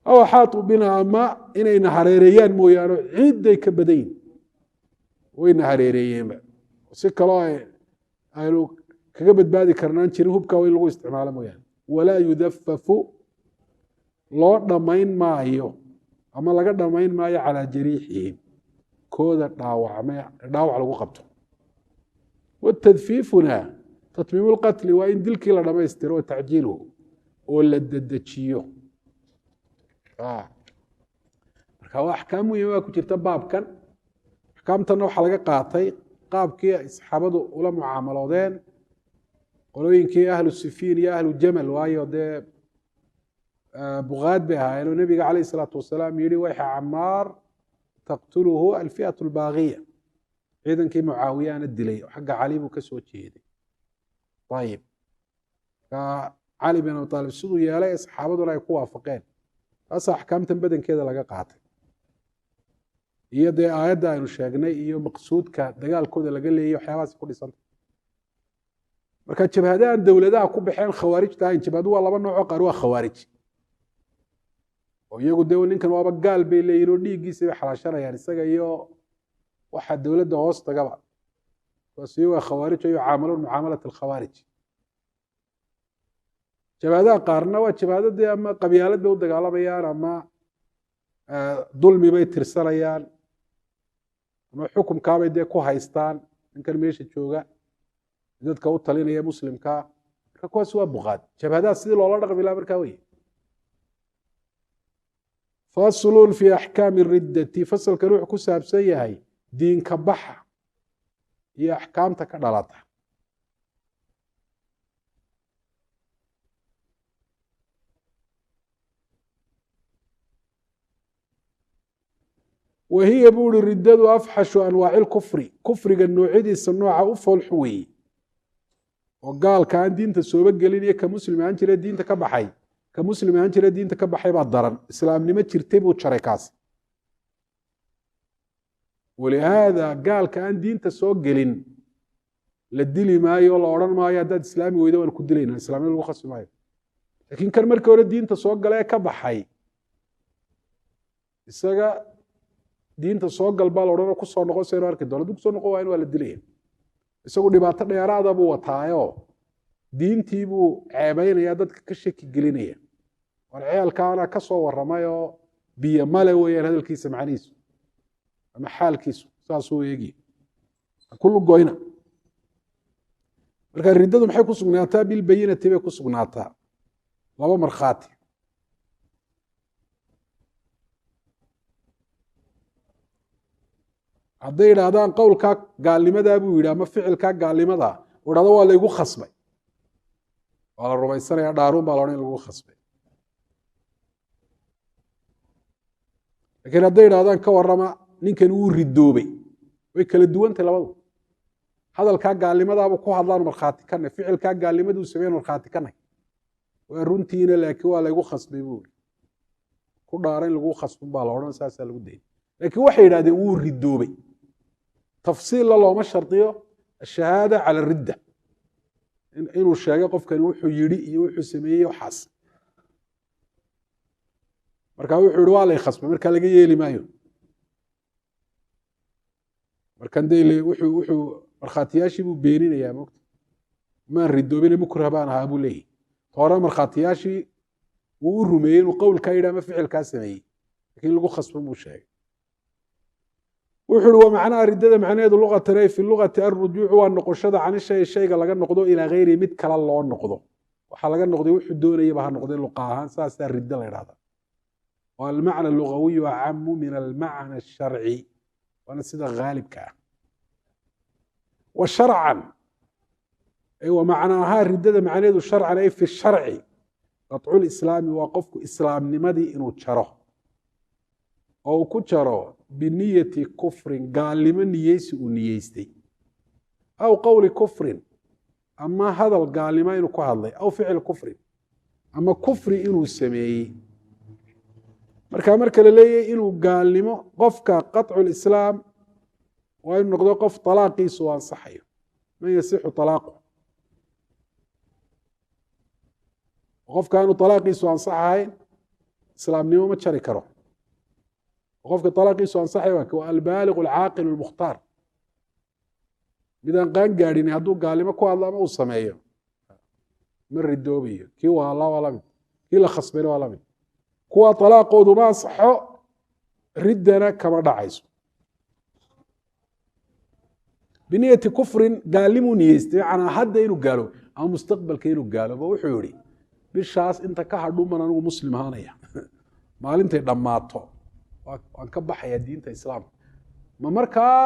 aw axaatuu binaa ama inayna hareereeyaan mooyaane ciidday ka badayin wayna hareereeyeenba si kaloo aynu kaga badbaadi karnaan jirin hubka in lagu isticmaalo mooyaane walaa yudafafu loo dhammayn maayo ama laga dhammayn maayo calaa jariixihim kooda dhaawac lagu qabto watadfiifuna tatmiimu lqatli waa in dilkii la dhammaystiro tacjiiluhu oo la dedejiyo marka waa axkaam muhima baa ku jirta baabkan axkaamtanna waxaa laga qaatay qaabkii ay saxaabadu ula mucaamaloodeen qolooyinkii ahlu sifiin iyo ahlu jamal waayo dee bukaad bay ahaayeen oo nebiga calayh isalaatu wasalaam yihi wayxa camaar taqtuluhu alfi'atu albaagiya ciidankii mucaawiyana dilay oo xagga cali buu ka soo jeeday ayib cali bin abi aalib siduu yeelay ee saxaabaduna ay ku waafaqeen taasa axkaamtan badankeeda laga qaatay iyo dee aayadda aynu sheegnay iyo maqsuudka dagaalkooda laga leeyay waxyaabahaas ku dhisanta marka jabhadahan dowladaha ku baxeen khawaarijta ahayn jabhadu waa laba noocoo qaar waa khawaarij oo iyagu dee ninkan waaba gaal bay leeyihin oo dhiiggiisa bay xalaashanayaan isaga iyo waxa dowladda hoos tagaba kuwaas iyo waa khawaarij oo yucaamaluun mucaamalat alkhawaarij jabhadaha qaarna waa jabhadadii ama qabyaalad bay u dagaalamayaan ama dulmi bay tirsanayaan ama xukumkaabay dee ku haystaan ninkan meesha jooga dadka u talinaya muslimka marka kuwaas waa buqaad jabhadaha sidii loola dhaqmi laha markaa wey faslun fi axkaami riddati fasalkan wuxuu ku saabsan yahay diinka baxa iyo axkaamta ka dhalata wahiya buu uri riddadu afxashu anwaaci lkufri kufriga noocyadiisa nooca u foolxu weeye oo gaalka aan diinta sooba gelin iyo ka muslim ahaan jira diinta ka baxay ka muslim ahaan jira diinta ka baxay baa daran islaamnimo jirtay buu jaray kaas walihaada gaalka aan diinta soo gelin la dili maayo o la odhan maayo haddaad islaami weydo waan ku dilaynaa islaamnimo lagu khasbi maayo laakiin kan markii hore diinta soo gala ee ka baxay isaga diinta soo gal baa la odhanoo kusoo noqon saynu arki doona hadduu kusoo noqon waa in waa la dilaya isagu dhibaato dheeraada buu wataayoo diintii buu ceebaynaya dadka ka shaki gelinaya war ceelkaana ka soo warramay oo biyo male weeyaan hadalkiisa macnihiisu ama xaalkiisu saasuu eegi kullu goyna marka riddadu maxay ku sugnaataa bilbayinati bay ku sugnaataa laba markhaati hadday idhaahdaan qowlkaa gaalnimadaa buu yidhi ama ficilkaa gaalnimadaa u idhahdo waa laygu khasbay waa la rumaysanaya dhaaruun baa la odhan in lagu khasbay laakiin hadday idhahdaan ka warrama ninkani wuu ridoobay way kala duwantay labadu hadalkaa gaalnimadaabuu ku hadlaan markhaati kanay ficilkaa gaalnimaduu sameyn markhaati kanay waa runtiina laakiin waa laygu khasbay buu yidhi ku dhaara in lagu khasbin baa la odhan saasaa lagu dayay laakiin waxay yidhahdeen wuu ridoobay tafsiilla looma shardiyo ashahaada cala ridda inuu sheegay qofkani wuxuu yidhi iyo wuxuu sameeyey waxaas marka wuxuu yihi waa lay khasbay markaa laga yeeli maayo markan de wuxuu markhaatiyaashii buu beeninayaa mogta maan ridoobine mukrah baan ahaa buu leeyahy hore markhaatiyaashii wuu u rumeeyey inuu qowlkaa yidhi ama ficilkaa sameeyey lakiin lagu khasban buu sheegay wuxuu uhi wa macnaha riddada macnaheedu luqatan ay fi lugati alrujuucu waa noqoshada cani shay shayga laga noqdo ilaa hayrihi mid kale loo noqdo waxaa laga noqday wuxuu doonayaba ha noqday luqa ahaan saasaa riddo la idhahda oo almacna lugawiyu acamu min almacna asharci waana sida haalibka ah wa sharcan ay wa macnaahaa riddada macnaheedu sharcan ay fi sharci qatcu lislaami waa qofku islaamnimadii inuu jaro oo uu ku jaro biniyati kufrin gaalnimo niyeysi uu niyeystay aw qowli kufrin ama hadal gaalnimo inuu ku hadlay aw ficil kufrin ama kufri inuu sameeyey marka la leeyahay inuu gaalnimo qofka qaطcu lislaam waa inuu noqdo qof طalaaqiisu u ansaxayo man yasixu طalaaqu qofka aanu طalaaqiisu ansaxahayn islaamnimo ma jari karo qofka طalaaqiisu ansaxay waa albaaliq alcaaqil اlmukhtaar midaan qaan gaadhin hadduu gaalnimo ku hadlo ama uu sameeyo ma ridoobayo kii waala waa lamid kii la khasbayna waa lamid kuwa طalaaqoodu ma ansaxo riddana kama dhacayso biniyati kufrin gaalnimuu niyeystay macnaa hadda inuu gaalo ama mustaqbalka inuu gaaloobo wuxuu yihi bishaas inta ka hadhuman anigu muslim ahaanaya maalintay dhammaato waan ka baxaya diinta islaamka ma markaa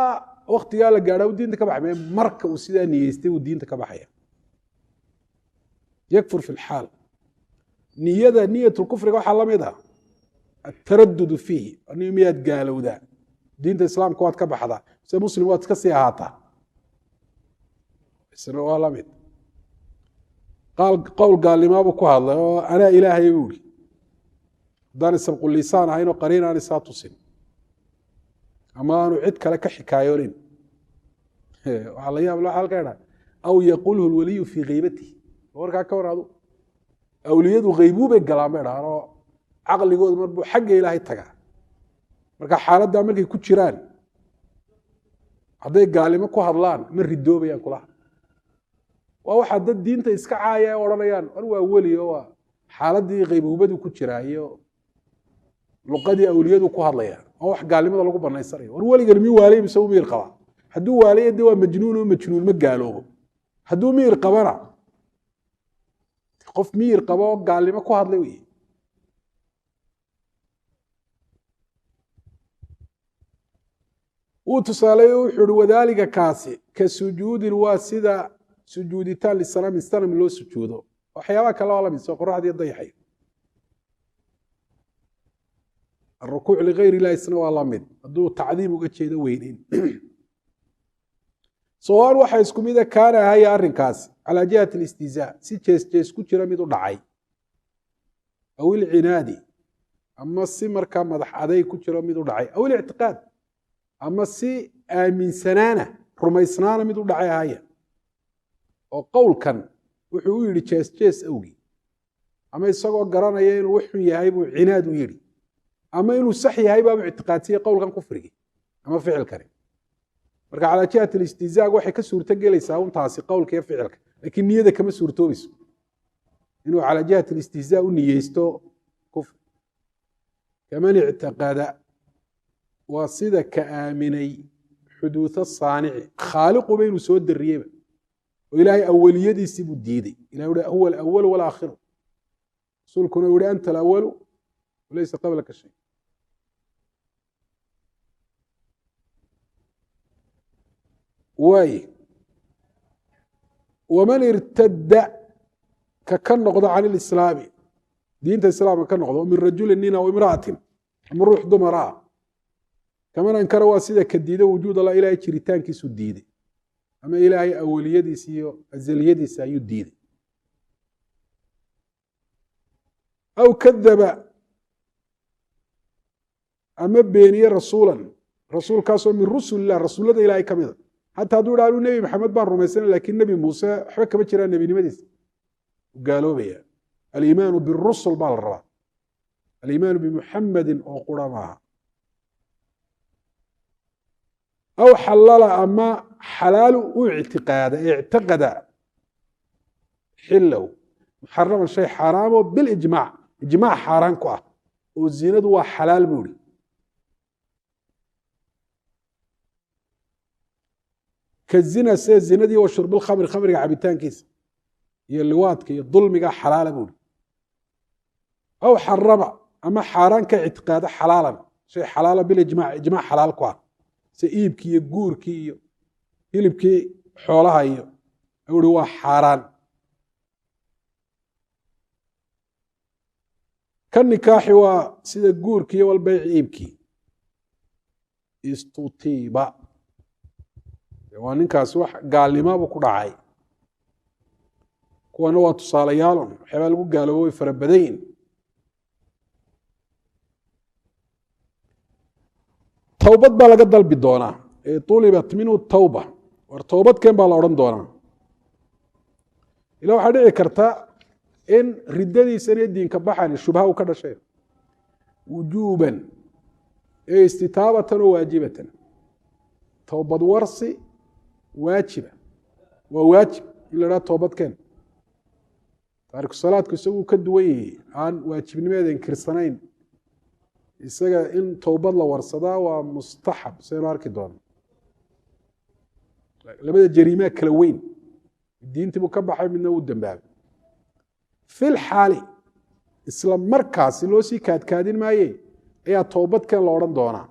waktigaa la gaadha diinta ka baxay marka uu sidaa niyeystay uu diinta ka baxaya yakfur fi lxaal niyada niyatulkufriga waxaa la mid ah ataradudu fiihi anigu miyaad gaalowdaa diinta islaamka waad ka baxdaa se muslim waad iska sii ahaataa isna waa la mid qowl gaalnimaabuu ku hadlay oo anaa ilaahay buu ihi haddaan isabqulisaan ahaynoo qariin aan isaa tusin ama aanu cid kale ka xikaayoonin waxaa la yaab halka idhaa aw yaqulhu lwaliyu fii haybatihi warkaa ka waradu awliyadu haybuubay galaan bay dhahaan oo caqligooda marbuu xagga ilaahay tagaa marka xaaladdaa markay ku jiraan hadday gaalnimo ku hadlaan ma ridoobayaan kulaha waa waxaa dad diinta iska caaya odhanayaan war waa weli oo waa xaaladii haybuubadu ku jiraa iyo luqadii awliyadu ku hadlayaan oo wax gaalnimada lagu banaysanayo war weligan mi waalay mise u miir qabaa hadduu waalaya dee waa majnuun oo majnuun ma gaaloobo hadduu miir qabana qof miir qaba oo gaalnimo ku hadlay wey wuu tusaaleeyo wuxuu uhi wadaalika kaasi ka sujuudin waa sida sujuuditaan lisanami sanam loo sujuudo waxyaabaha kale waa lamid soo qoraxdii dayaxay arukuuc ligayr illahi isna waa lamid hadduu tacdiim uga jeedo weyneyn sawaan waxaa isku mida kaana ahaya arrinkaasi calaa jihati alistihzaa si jees jees ku jira mid u dhacay aw ilcinaadi ama si markaa madax aday ku jiro mid u dhacay aw ilictiqaad ama si aaminsanaana rumaysnaana mid u dhacay ahaya oo qowlkan wuxuu u yidhi jees jees awgii ama isagoo garanaya inuu wuxun yahay buu cinaad u yidhi ama inuu sax yahay baabuu ictiqaadsiyey qowlkan kufrigi ama ficilkani marka calaa jihati alistihzaag waxay ka suurto gelaysaa untaasi qowlka iyo ficilka laakiin niyada kama suurtoobayso inuu calaa jihati alistihzaa u niyeysto kufri kaman ictiqada waa sida ka aaminay xuduuda saanici khaaliquba inuu soo dariyeyba oo ilaahay awaliyadiisii buu diiday ilahay uhi huwa alawalu walaakhiru rasuulkuna u yihi anta alawalu walaysa qablaka shay waaye waman irtadda ka noqdo can ilislaami diinta islaamka ka noqdo min rajulin nin aw imra'atin ama ruux dumara ah kaman ankara waa sida ka diida wujuud allah ilaahay jiritaankiisu diiday ama ilaahay awaliyadiisa iyo azaliyadiisa ayuu diiday aw kadaba ama beeniye rasuulan rasuulkaasoo min rusul illah rasuullada ilaahay ka mida xataa hadduu idha anuu nebi maxamed baan rumaysana laakiin nebi muuse waxba kama jiraan nebinimadiisa gaaloobaya aliimaanu birusul baa la rabaa aliimaanu bimuxamadin oo qura maaha aw xalala ama xalaalu u ictiqada xilow muxaraman shay xaaraamo bilijmaac ijmaac xaaraan ku ah oo zinadu waa xalaal buu ihi ka zina sida zinadii wa shurbilkhamri khamriga cabitaankiisa iyo liwaadka iyo dulmiga xalaala buu ihi aw xarama ama xaaraan ka ictiqaado xalaalan shay xalaala bilijmaac ijmaac xalaal ku ah se iibkii iyo guurkii iyo hilibkii xoolaha iyo u hi waa xaaraan ka nikaaxi waa sida guurkii iyo walbeyc iibkii istutiiba waa ninkaasi wax gaalnimabu ku dhacay kuwana waa tusaalayaalun waxyaabaa lagu gaaloobo way fara badan yihin towbad baa laga dalbi doonaa ulibat minhu tawba war towbadkeen baa la odhan doonaa ila waxaa dhici karta in riddadiisan iyo diinka baxani shubha u ka dhashay wujuuban ee istitaabatan oo waajibatan towbad warsi waajiba waa waajib in la dhaha toobadkeen taariku salaadku isaguu ka duwan yahay aan waajibnimeeda inkirsanayn isaga in towbad la warsadaa waa mustaxab saynu arki doono labada jariimaa kala weyn diintii buu ka baxay midna uu dambaabay fil xaali isla markaasi loo sii kaadkaadin maaye ayaa towbadkeen la odhan doonaa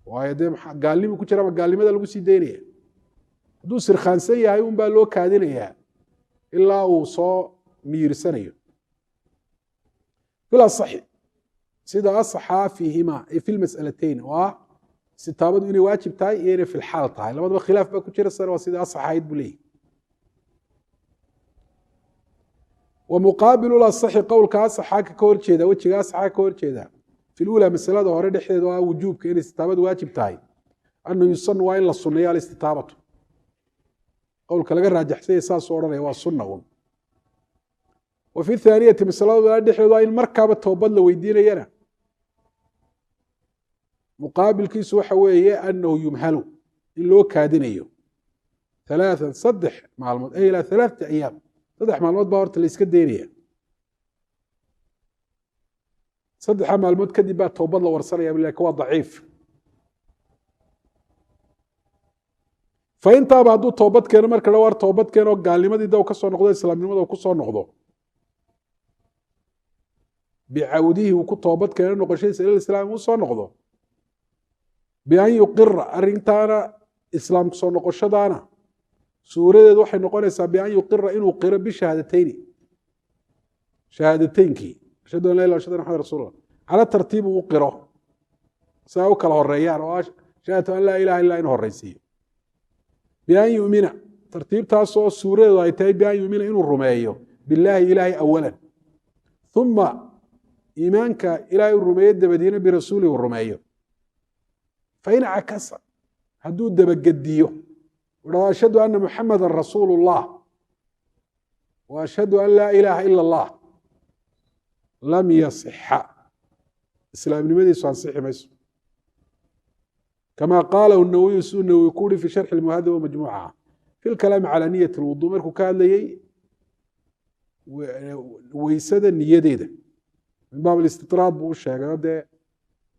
waayo dee gaalnimuu ku jira ama gaalnimada lagu sii daynaya hadduu sirkhaansan yahay un baa loo kaadinayaa ilaa uu soo miirsanayo fil asaxi sida asaxaa fiihima ay fi lmas'alatayn oo ah istitaabadu inay waajib tahay iyo inay filxaal tahay labadaba khilaaf baa ku jira sare waa sida asaxahayd buu leeyahy wa muqaabilu lasaxi qowlka asaxaa ka horjeeda wejiga asaxaa ka horjeeda fi lula masalada hore dhexdeeda oo ah wujuubka inay istitaabadu waajib tahay anu yusanu waa in la sunneeyo alistitaabatu qowlka laga raajaxsanya saasuu odhanaya waa sunna un wa fi thaaniyati masalada dhexdeeda waa in markaaba towbad la weydiinayana muqaabilkiisu waxa weeye anahu yumhalu in loo kaadinayo ثلاثا صدح maalmood ay ilaa 3 ayaam 3 maalmood baa horta la iska daynaya 3 maalmood kadib baa toobad la warsanaya laakiin waa daciif fainta baadu toobad keeno marka la war toobad keeno gaalnimadii daw ka soo noqdo islaamnimada ku soo noqdo bi'awdihi ku toobad keeno noqoshadiisa ilaa islaam uu soo noqdo bi an yuqir arintana islaam soo noqoshadaana suuradeedu waxay noqonaysaa bi an yuqira inuu qiro bi shahaadateynki ashhadu an la ilaha illa allah rasuulullah ala tartiib uu qiro saa u kala horeeyaan oo shahadatu an la ilaha illa in horeysiyo bi an yu'mina tartiibtaas oo suuradeedu ay tahay bi an yu'mina inuu rumeeyo billahi ilahi awalan thumma iimaanka ilaahay rumeeyo dabadiina bi rasuulihi rumeeyo fa in akasa hadduu dabagediyo وأشهد أن محمد رسول الله وأشهد أن لا إله إلا الله لم يصح إسلام نمدي صحيح ميسو كما قاله النووي السنة ويقول في شرح المهذب ومجموعة في الكلام على نية الوضوء مركو كان لي ويسد النية ديدا من باب الاستطراد بوشة هذا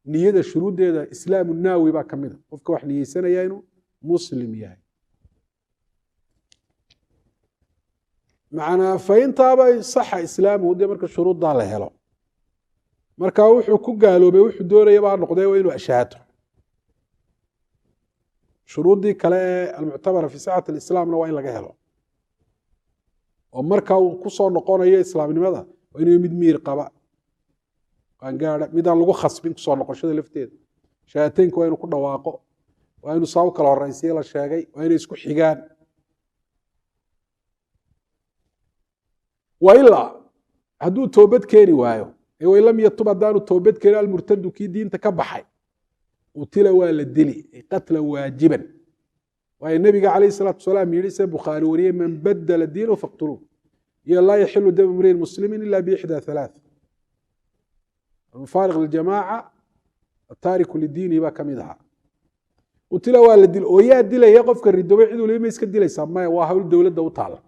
نية الشروط ديدا إسلام الناوي بقى كمدا وفك واحد نيسانا ياينو مسلم ياي macnaa faintaaba saxa islaamu dee marka shuruuddaa la helo marka wuxuu ku gaaloobay wuxuu doonaya baa noqday waa inuu ashaato shuruuddii kale ee almuctabara fi sixati alislaamna waa in laga helo oo marka uu ku soo noqonayo islaamnimada waa inuu mid miir qaba qaangaadha midaan lagu khasbin kusoo noqoshada lafteeda shahaataynka waa inuu ku dhawaaqo waa inuu saa u kala horeysiye la sheegay waa inay isku xigaan وإلا هدو توبت كيني وايو وإن لم يتوب دانو توبت كيني المرتد كي دين تكبحي وتلا والدلي قتل واجبا وإن النبي عليه الصلاة والسلام يريس بخاري وريه من بدل الدين فاقتلوه يا الله يحل دم امرئ مسلم إلا بإحدى 3 المفارق للجماعة التارك للدين يبقى كمدها وتلا والدلي ويا دلي يقف كالردوبي عدو لما يسكت دلي سمايا واهول الدولة دو تعالى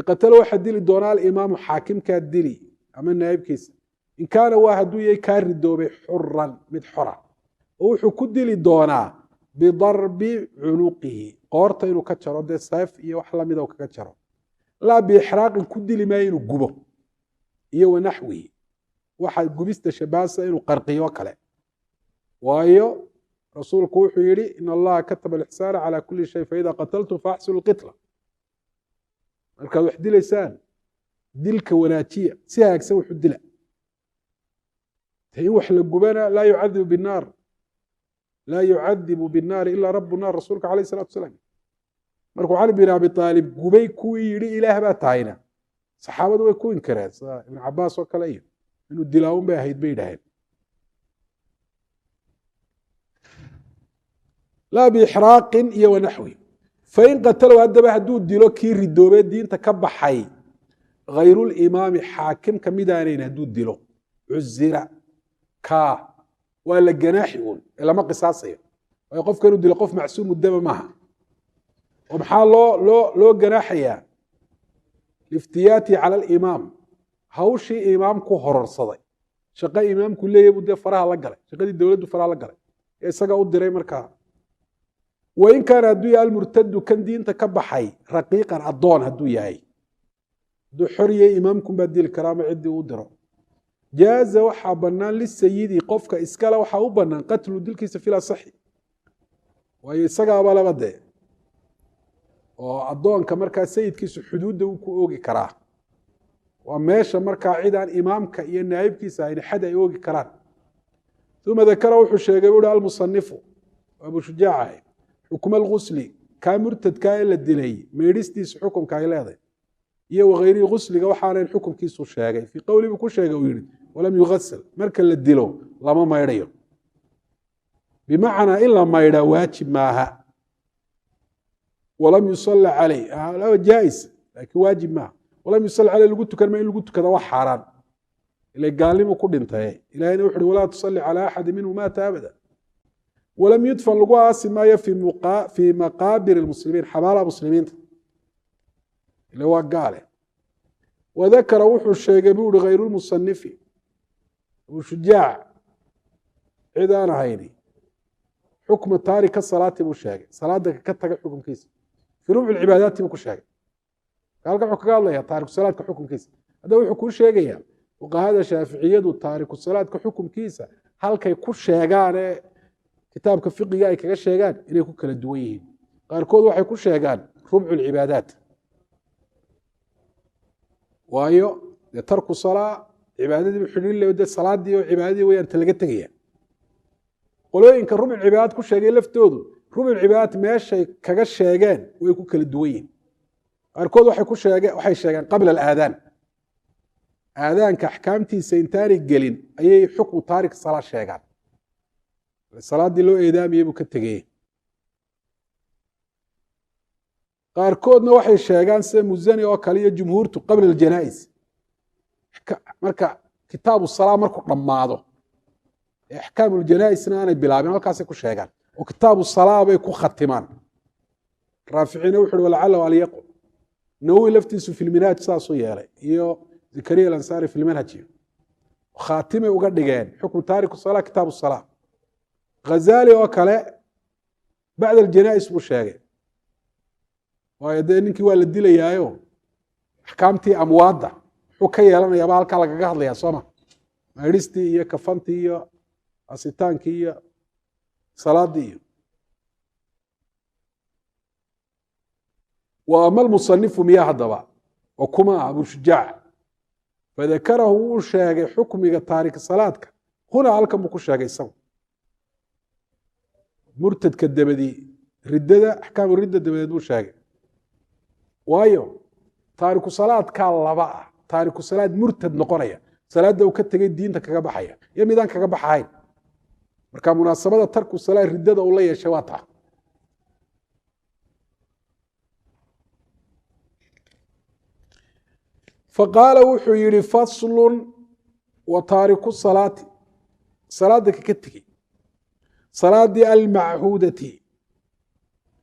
قتل واحد دلي دونال الإمام حاكم كالدلي أما النائب كيس إن كان واحد دوية كاردو بحرا مدحرا وحو كدلي دونا بضرب عنقه قورتا إنو كتشرو دي سيف إيا وحلا ميدو كتشرو لا بإحراق كدلي ما إنو قبو إيا ونحوه واحد قبست شباسة إنو قرقي وكلا وإيو رسول كوحو يري إن الله كتب الإحسان على كل شيء فإذا قتلتم فأحسنوا القتلة markaad wax dilaysaan dilka wanaajiya si hagaagsan wax u dila tay wax la gubana laa yucadibu binnaar laa yucadibu binnaari ilaa rabu naar rasuulka calayh salatu wasalaam markuu cali bin abi aalib gubay kuwii yidhi ilaah baa tahayna saxaabadu way ku inkireen sida ibn cabaas oo kale iyo inuu dilaawun bay ahayd bay yidhaaheen laa biixraaqin iyo wanaxwi fain qatalow haddaba hadduu dilo kii ridoobee diinta ka baxay hayrulimaami xaakim ka midaanayn hadduu dilo cuzira kaa waa la ganaaxi uun ee lama qisaasayo waayo qofka inuu dilo qof macsuumu dama maaha oo maxaa loo ganaaxayaa liftiyaati cala alimaam hawshii imaamku hororsaday shaqo imaamku leeyahy buu dee faraha la galay shaqadii dowladdu faraha la galay ee isaga u diray markaa wain kaana hadduu yahay almurtadu kan diinta ka baxay raqiiqan addoon hadduu yahay hadduu xoriyey imaamkunbaa dili karaa ama ciddii u diro jaaza waxaa bannaan lisayidi qofka iskale waxaa u bannaan qatlu dilkiisa fil asaxi waayo isagaaba laba dee oo addoonka markaa sayidkiisu xuduudda uu ku oogi karaa waa meesha markaa cid aan imaamka iyo naa'ibkiisa ahayn xad ay oogi karaan uma dakara wuxuu sheegay buuhi almusanifu abu shujaaca xukma algusli kaa murtadkaa ee la dilay meydhistiisu xukumka ay leedahay iyo wakayrihi gusliga waxaanayn xukumkiisu sheegay fii qowli buu ku sheegay uu yihi walam yugasal marka la dilo lama maydhayo bimacnaa in la maydhaa waajib maaha walam yusala caleyh jaais laakiin waajib maaha walam yusala caleyh lagu tukan ma in lagu tukada wax xaaraan ila gaalnimu ku dhintay ilahayna wuxu uhi walaa tusalli calaa axadi minhu maata abada walam yudfan lagu aasi maayo fii maqaabir lmuslimiin xabaalaha muslimiinta ile waa gaale wadakara wuxuu sheegay buu ihi hayru lmusanifi abu shujaac cid aan ahayni xukma taarika salaati buu sheegay salaada ka taga xukumkiisa fii rubci cibaadaati buu ku sheegay halkan wuxuu kaga hadlaya taariku salaadka xukumkiisa hadda wuxuu kuu sheegayaa fuqahada shaaficiyadu taariku salaadka xukumkiisa halkay ku sheegaane kitaabka fiqiga ay kaga sheegaan inay ku kala duwan yihiin qaarkood waxay ku sheegaan rubcu lcibaadaat waayo dee tarku salaa cibaadadii xidhin le de salaadii oo cibaadadii wayaan ta laga tegaya qolooyinka rubcu cibaadaat ku sheegay laftoodu rubcu cibaadaat meeshay kaga sheegeen way ku kala duwan yihiin qaarkood waxay sheegeen qabla alaadaan aadaanka axkaamtiisa intaanay gelin ayay xukmu taarik salaa sheegaan salaadii loo eedaamiyey buu ka tegeye qaarkoodna waxay sheegaan sida musani oo kale iyo jumhuurtu qabla aljanaa-is marka kitaabu salaa markuu dhammaado ee axkaamu ljanaa-isna aanay bilaabin halkaasay ku sheegaan oo kitaabu salaa bay ku khatimaan raaficiina wuxu uhi walacalahu alyaqul nawowi laftiisu fi lminhaaj saasuu yeelay iyo zakariya alansaari fi lmanhaj khaatimay uga dhigeen xukmu taariku salaa kitaabu salaa ghazali oo kale bacda aljanaa-is buu sheegay waayo dee ninkii waa la dilayaayo axkaamtii amwaadda wuxuu ka yeelanayaaba halkaa lagaga hadlayaa sooma maydhistii iyo kafantii iyo asitaankii iyo salaadii iyo wa ama almusanifu miyaa haddaba wa kuma abushujaac fadakarahu wuu sheegay xukmiga taarik salaadka huna halkan buu ku sheegay isagu murtadka dabadii riddada axkaamu ridda dabadeed buu sheegay waayo taariku salaadkaa laba ah taariku salaad murtad noqonaya salaadda uu ka tegay diinta kaga baxaya iyo midaan kaga baxahayn marka munaasabada tarku salaad riddada uu la yeeshay waa taa faqaala wuxuu yihi faslun wa taariku salaati salaada kaka tegey salaadii almachuudati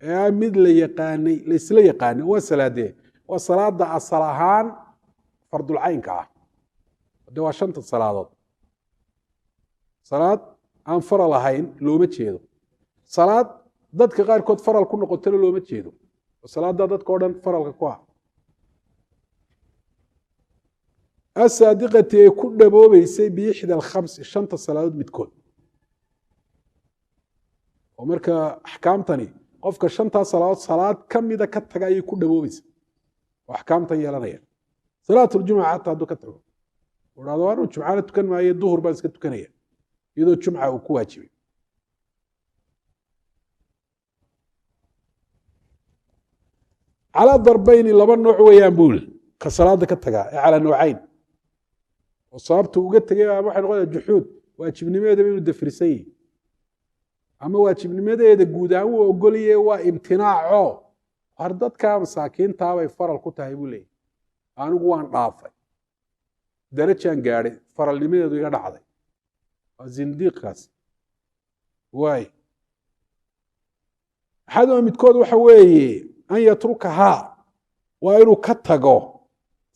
ee mid la yaqaanay laisla yaqaanay waa salaadee waa salaada asal ahaan fardulcaynka ah de waa 5 salaadood salaad aan faral ahayn looma jeedo salaad dadka qaarkood faral ku noqotana looma jeedo salaada dadka oo dhan faralka ku ah asaadiqati ee ku dhaboobeysay biixda alkhams 5 salaadood midkood oo marka axkaamtani qofka 5 salaadood salaad kamida ka taga ayay ku dhaboobaysa oo axkaamtan yeelanaya salaatul jumca hatta hadduu ka tago waraado waanu jumcana tukan maayo duhur baan iska tukanaya iyadoo jumca uu ku waajibay calaa darbayni laba nooc weeyaan buu yidhi ka salaada ka tagaa ee calaa noocayn oo sababta uga tegay waxay noqonaysaa juxuud waajibnimadeeda inuu dafrisan yahay ama waajibnimadeeda guud ahaan uu ogolyahe waa imtinaaco har dadka masaakiintaa bay faral ku tahay buu leeyahy anigu waan dhaafay darajaan gaadhay faralnimadeedu iga dhacday waa zindiiqkaas waay axaduma midkood waxa weeye an yatrukahaa waa inuu ka tago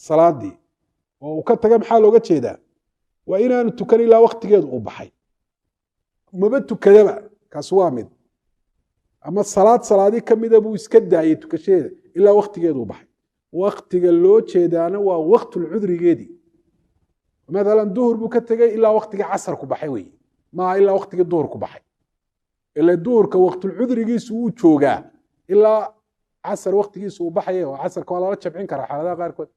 salaadii oo uu ka taga maxaa looga jeedaa waa inaanu tukan ilaa waktigeedu uu baxay maba tukadaba kaas waa mid ama salaadii ka mida buu iska daayey tukashadeeda ilaa waktigeedu uu baxay waktiga loo jeedaana waa waktulcudrigeedii maalan duhur buu ka tegey ilaa waktigii casarku baxay weye maaha ilaa waktigii duhurku baxay ila duhurka waktulcudrigiisu wuu joogaa ilaa casar waktigiisu uu baxaya oo casarka waa lala jabcin karaa xaaladaha qaarkood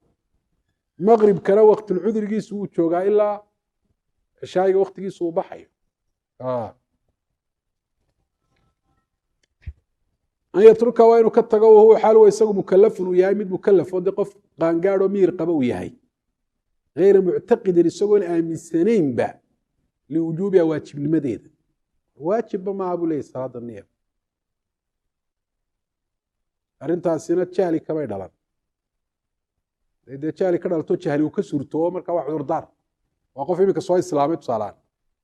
maqribkana waktulcudrigiisu wuu joogaa ilaa cishaayiga waktigiisu uu baxayo an yatruka waa inuu ka tago wahuwa xaal isagu mukalafun uu yahay mid mukalaf oo de qof qaangaadho miyir qaba uu yahay غayra muctaqidin isagoon aaminsanaynba liwujuubiha waajibnimadeeda waajibba maaha buu leeyahy salaada niyar arrintaasina jahli kamay dhalan dee jahli ka dhalato jahli uu ka suurtoobo marka waa cudurdaar waa qof iminka soo islaamay tusaalaan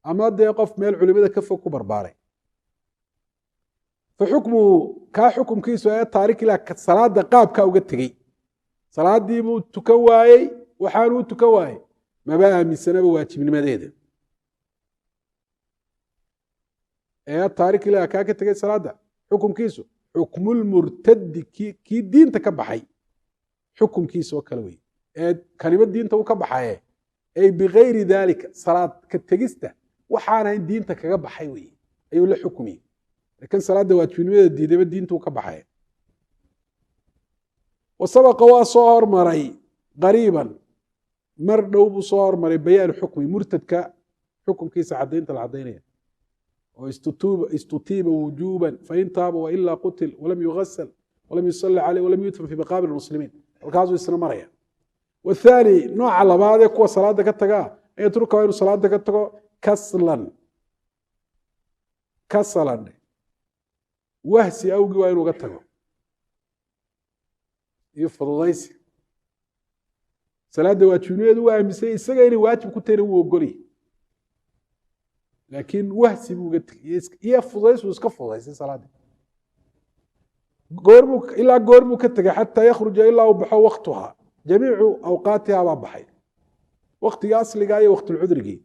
ama dee qof meel culimada ka fog ku barbaaray fa xukmuhu kaa xukumkiisu ee taarik ilaa salaada qaabkaa uga tegey salaadii buu tukan waayey waxaanuu tukan waayey maba aaminsanaba waajibnimadeeda ee taarik ilaa kaa ka tegey salaada xukumkiisu xukmulmurtadi kii diinta ka baxay xukumkiisa oo kale wey ee kanimo diinta uu ka baxaye ay bigayri daalika salaad ka tegista waxaanahayn diinta kaga baxay wey ayuu la xukmiyey laakiin salaada waajibnimadeeda diidaba diinta uu ka baxay wasabaqa waa soo hormaray qariiban mar dhow buu soo hormaray bayaanu xukmi murtadka xukumkiisa cadaynta la cadaynaya oo istutiiba wujuuban fain taaba wailaa qutil walam yugasal walam yusali caleyh walam yudfan fii maqaabir muslimiin halkaasuu isna maraya wathaani nooca labaad ee kuwa salaada ka tagaa an yatruka waa inuu salaada ka tago kasalan wahsi awgii waa inuu ga tago iyo fududaysi salaada waajibnimeedu waa aaminsay isaga inay waajib ku tahayna wuu ogolyahy laakiin wahsi buu uga tegay iyo fudays uu iska fudaysay salaadii ilaa goor buu ka tegay xataa yakhruja ilaa uu baxo waktuha jamiicu awqaatiha baa baxay waktiga asliga iyo waktulcudrigii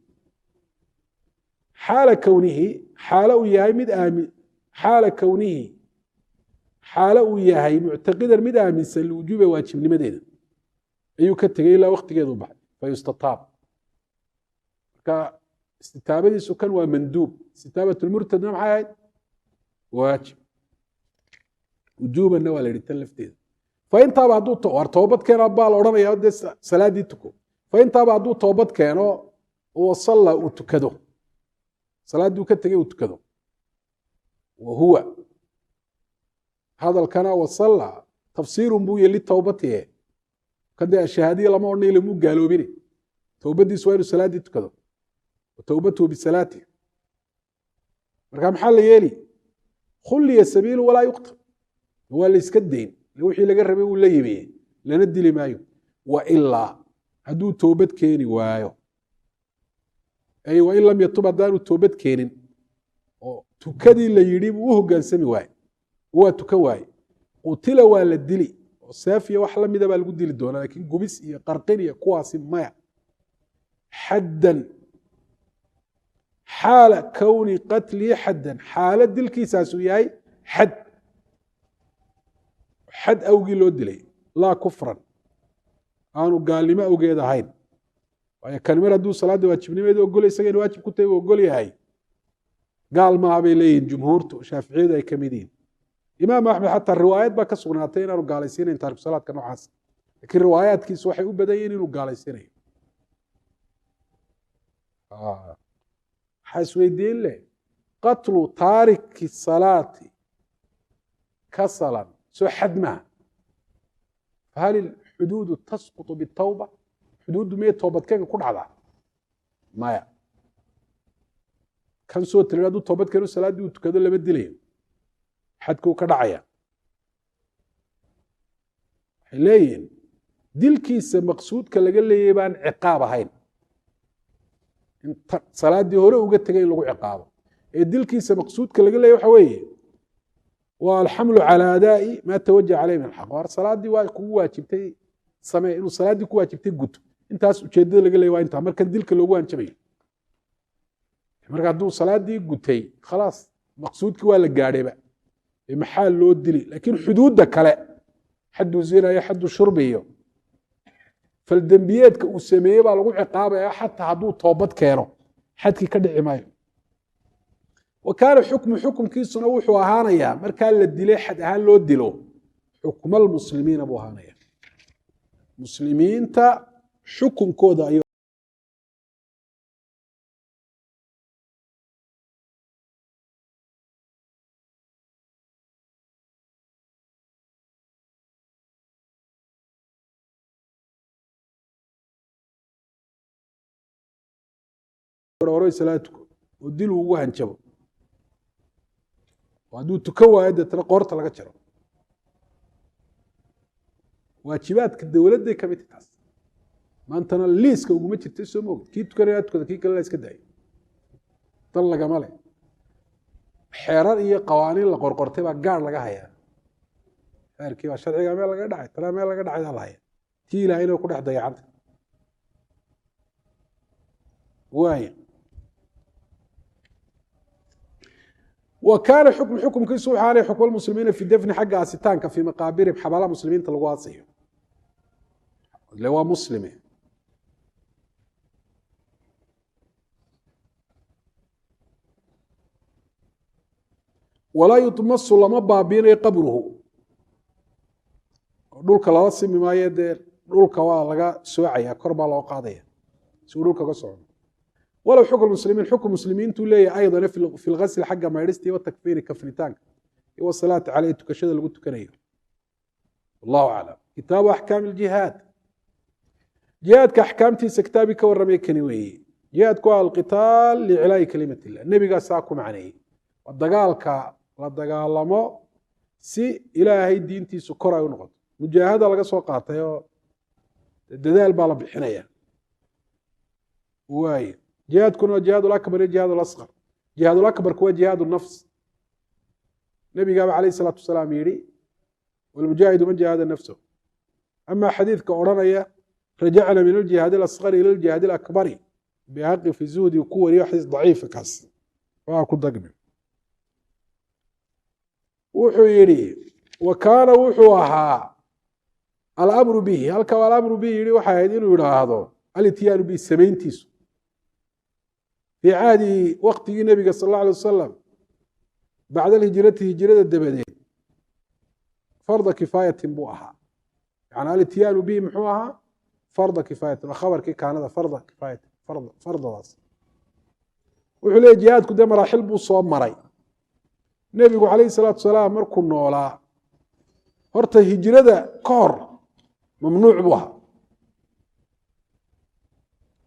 xaala kownihi xaalo uu yahay mid xaala kownihi xaalo uu yahay muctaqidan mid aaminsan liwujuubi waajibnimadeeda ayuu ka tegey ilaa waktigeedu baxay fayustataab marka istitaabadiisu kan waa manduub istitaabatulmurtadna maxay ahayd waajib wujuubanna waa la yidhi tan lafteeda faintaaba hadduu war toobad keeno baa la odhanaya dee salaadii tuko faintaaba hadduu toobad keeno wasalla uu tukado salaadduu ka tegey uu tukado wa huwa hadalkana wasalla tafsiirun buu yeli towbatiye kadee shahaadiya lama odhanay lamuu gaaloobine towbadiisu waa inuu salaaddii tukado watowbatuhu bisalaati marka maxaa la yeeli khulliya sabiilu walaa yuqtal waa la iska dayn wixii laga rabay uu la yimiye lana dili maayo wa ilaa hadduu toobad keeni waayo ay wain lam yatub haddaanu toobad keenin oo tukadii la yidhi buu u hogaansami waaye waa tukan waaye qutila waa la dili oo saafiya wax la mida baa lagu dili doonaa laakiin gubis iyo qarqin iyo kuwaasi maya xaddan xaala kowni qatlihi xaddan xaalo dilkiisaasuu yahay xad awgii loo dilay laa kufran aanu gaalnimo awgeed ahayn waayo kan mar hadduu salaadda waajibnimeeda ogolay isaga in waajib ku tahay uu ogol yahay gaal maaha bay leeyihin jumhuurtu shaaficiyadu ay ka mid yihin imaam axmed xataa riwaayad baa ka sugnaatay inaanu gaalaysiinayn taariku salaadka noocaas laakiin riwaayaadkiisu waxay u badan yihin inuu gaalaysiinayo waxaa isweydiin leh qatlu taariki salaati kasalan soo xad maaha فهل الحدود تسقط بالتوبة؟ حدود مية توبة كان كل عذا مايا كان سوى تلادو توبة كانوا سلادي وتكادوا اللي بدلين حدكو كدعيا حليين ديل كيس مقصود كلا قال لي يبان عقابة هين سلادي هوري وقت تجي له عقابة ديل كيس مقصود كلا قال لي وحوي والحمل على أداء ما توجه عليه من الحق سلادي واجبتي سمي إنه سلادي واجبتي قط أنت أشهد اللي قال لي وأنت عمر كان ديلك اللي هو أنت بيه marka haduu salaadii gutay khalaas maqsuudkii waa la gaaray ba maxaa loo dili laakiin xuduudda kale xaddu zina iyo xaddu shurbiyo fal dambiyeedka uu sameeyay baa lagu ciqaabaya xataa haduu toobad keeno xadkii ka dhici maayo wakaana xukumkiisuna wuxuu ahaanayaa marka la dilay xad ahaan loo dilo xukumal muslimiina buu ahaanayaa muslimiinta xukunkooda ay وروري صلاتكم ودلوا ugu hanjabo waadu tuka waayada tara qoorta laga jaro waajibaadka dawladda ka mid taas maantana liiska ugu ma jirtay soo moogid kii tukanaadkooda kii kale la iska daayay tan laga male xeerar iyo qawaaniin la qorqortay baa gaar laga hayaa xeerkii waa sharciga meel laga dhacay tara meel laga dhacay la hayaa tii ilaahayna ku dhex dayacanta waay وكان حكم كيسو حالي حكم المسلمين في الدفن حق أستانك في مقابرهم حبالة مسلمين تلقواصيه اللي هو مسلمي ولا يطمس لما بابين قبره دولك لا سمي ما يدير دولك waa laga soocaya kor baa loo qaadaya si dulka ka socdo ولو حكم المسلمين حكم المسلمين تولي أيضا في الغسل حق ما يرستي والتكفير كفنتان والصلاة عليه تكشد اللي قلت كنيه الله أعلم كتاب أحكام الجهاد جهاد كأحكامتي سكتابك والرمي كنوي جهاد كوا القتال لعلاء كلمة الله النبي قال ساكم عنه والدقال لما سي إلهي دينتي سكرة ونغض مجاهدة لقى سوقاتها الدلال بالا بالحنية واي جهاد كنا جهاد الأكبر جهاد الأصغر جهاد الأكبر كوا جهاد النفس النبي قال عليه الصلاة والسلام يري والمجاهد من جهاد نفسه أما حديث كأورانيا رجعنا من الجهاد الأصغر إلى الجهاد الأكبر بحق في زود وقوة حديث ضعيف كاس وأكون ضقمي وحو يري وكان وحوها الأمر به هل كان الأمر به يري وحايدين ويراهضوا الاتيان به سمينتيسو في عهد وقت النبي صلى الله عليه وسلم بعد الهجرة هجرة الدبدين فرض كفاية بوها يعني الاتيان به محوها فرض كفاية وخبر كي كان هذا فرض كفاية فرض راس وحلي جهاد كده مراحل بوصوم مري النبي عليه الصلاة والسلام مركو نولا هرت هجرة كور ممنوع بها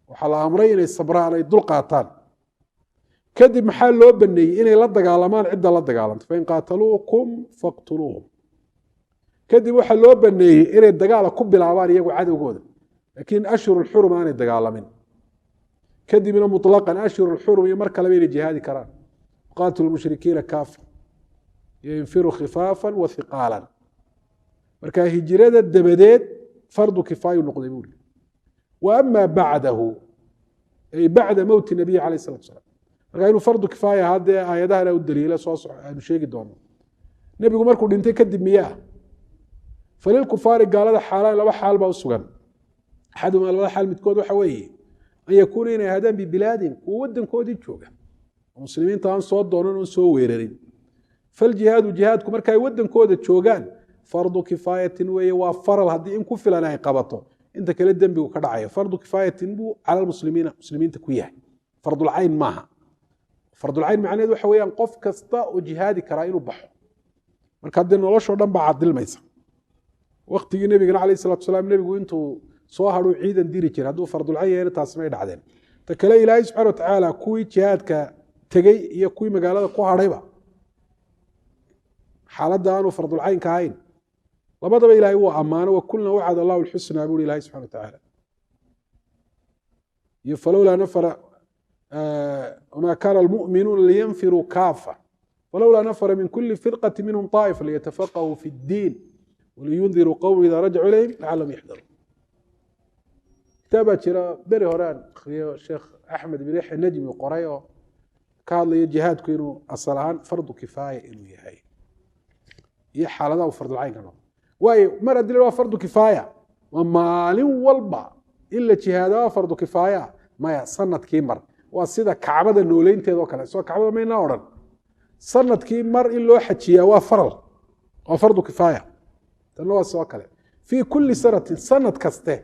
وحال أمرين الصبران يدل قاتان كدب محل لو بني إني لا دغالمان عدة لا دغالنت فإن قاتلوكم فاقتلوهم كدب waxa loo baneeyay inay dagaal ku bilaabaan iyagu cadawgooda laakiin ashhur al-hurum aanay dagaalamin kadibna mutlaqan ashhur al-hurum iyo marka la weeyay jihaadi karaan qatil al-mushrikiina kaaf ينفروا خفافا وثقالا marka hijrada dabadeed fardu kifaaya noqday buu وأما بعده أي بعد موت النبي عليه الصلاة والسلام marka inuu fardu kifaaya hadda aayadaha u daliila soo aanu sheegi doono nabigu markuu dhintay kadib miyaa falil kufaari gaalada xaalaan laba xaal baa u sugan xaduma laba xaal midkood waxa weeye ay yakuuna inay hadaan bi bilaadin kuwa wadankoodii jooga muslimiinta aan soo doonan oo soo weerarin fal jihaadku markay wadankooda joogaan fardu kifaayatin weeye waa faral haddii in ku filan ay qabato inta kale dambigu ka dhacayo fardu kifaayatin buu cala muslimiinta ku yahay fardul ayn maaha fardul ayn macnaheedu waxa weeyaan qof kasta oo jihaadi kara inuu baxo marka hadii nolosho dhan baa cadilmaysa waqtigii nabigana calayhi salaatu wasalaam nebigu intuu soo hadhuu ciidan diri jiray hadduu fardulcayn yahayna taasmay dhacdeen ta kale ilaahay subxana wa tacaala kuwii jihaadka tegey iyo kuwii magaalada ku hadhayba xaaladda aanu fardulcaynka ahayn labadaba ilaahay wuu ammaano wakulna wacada allahu lxusnaa buuri ilahay subxana wa tacaala iyo falowlaa nafara wamaa kaana almu'minuuna liyanfiruu kaafa falowlaa nafara min kuli firqati minhum طaa'ifa liyatafaqahuu fi اddiin waliyundiruu qowmi idaa rajacuu ilayhim lacalahum yaxdaruun kitaabaa jira beri hore aan akriyo sheekh axmed bin yaxya najmi qoray oo ka hadlaya jihaadku inuu asal ahaan fardu kifaaya inuu yahay iyo xaaladaha uu fardulcaynka noqdo waayo mar haddii la waa fardu kifaaya ma maalin walba in la jihaado waa fardu kifaaya maya sanadkii mar waa sida kacbada nooleynteeda oo kale soo kacbada maynaa odhan sanadkii mar in loo xajiyaa waa faral waa fardu kifaaya tanna waa sidoo kale fii kulli sanatin sanad kaste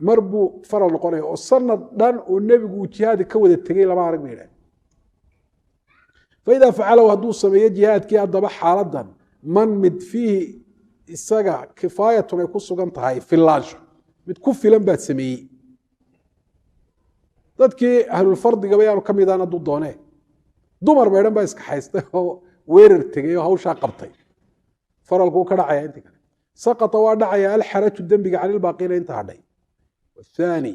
mar buu faral noqonaya oo sanad dhan oo nebigu uu jihaadi ka wada tegey lama arag ba yidhaha faidaa facalow hadduu sameeyo jihaadkii haddaba xaaladan man mid fiihi isaga kifaayatun ay ku sugan tahay filaansho mid ku filan baad sameeyey dadkii ahlulfardigaba yaanu ka midaan hadduu doonee dumar baydhan baa iska haystay oo weerar tegey oo hawshaa qabtay faralku ka dhacaya inta kale saqata waa dhacaya alxaraju dembiga cani lbaaqiina inta hadhay wathani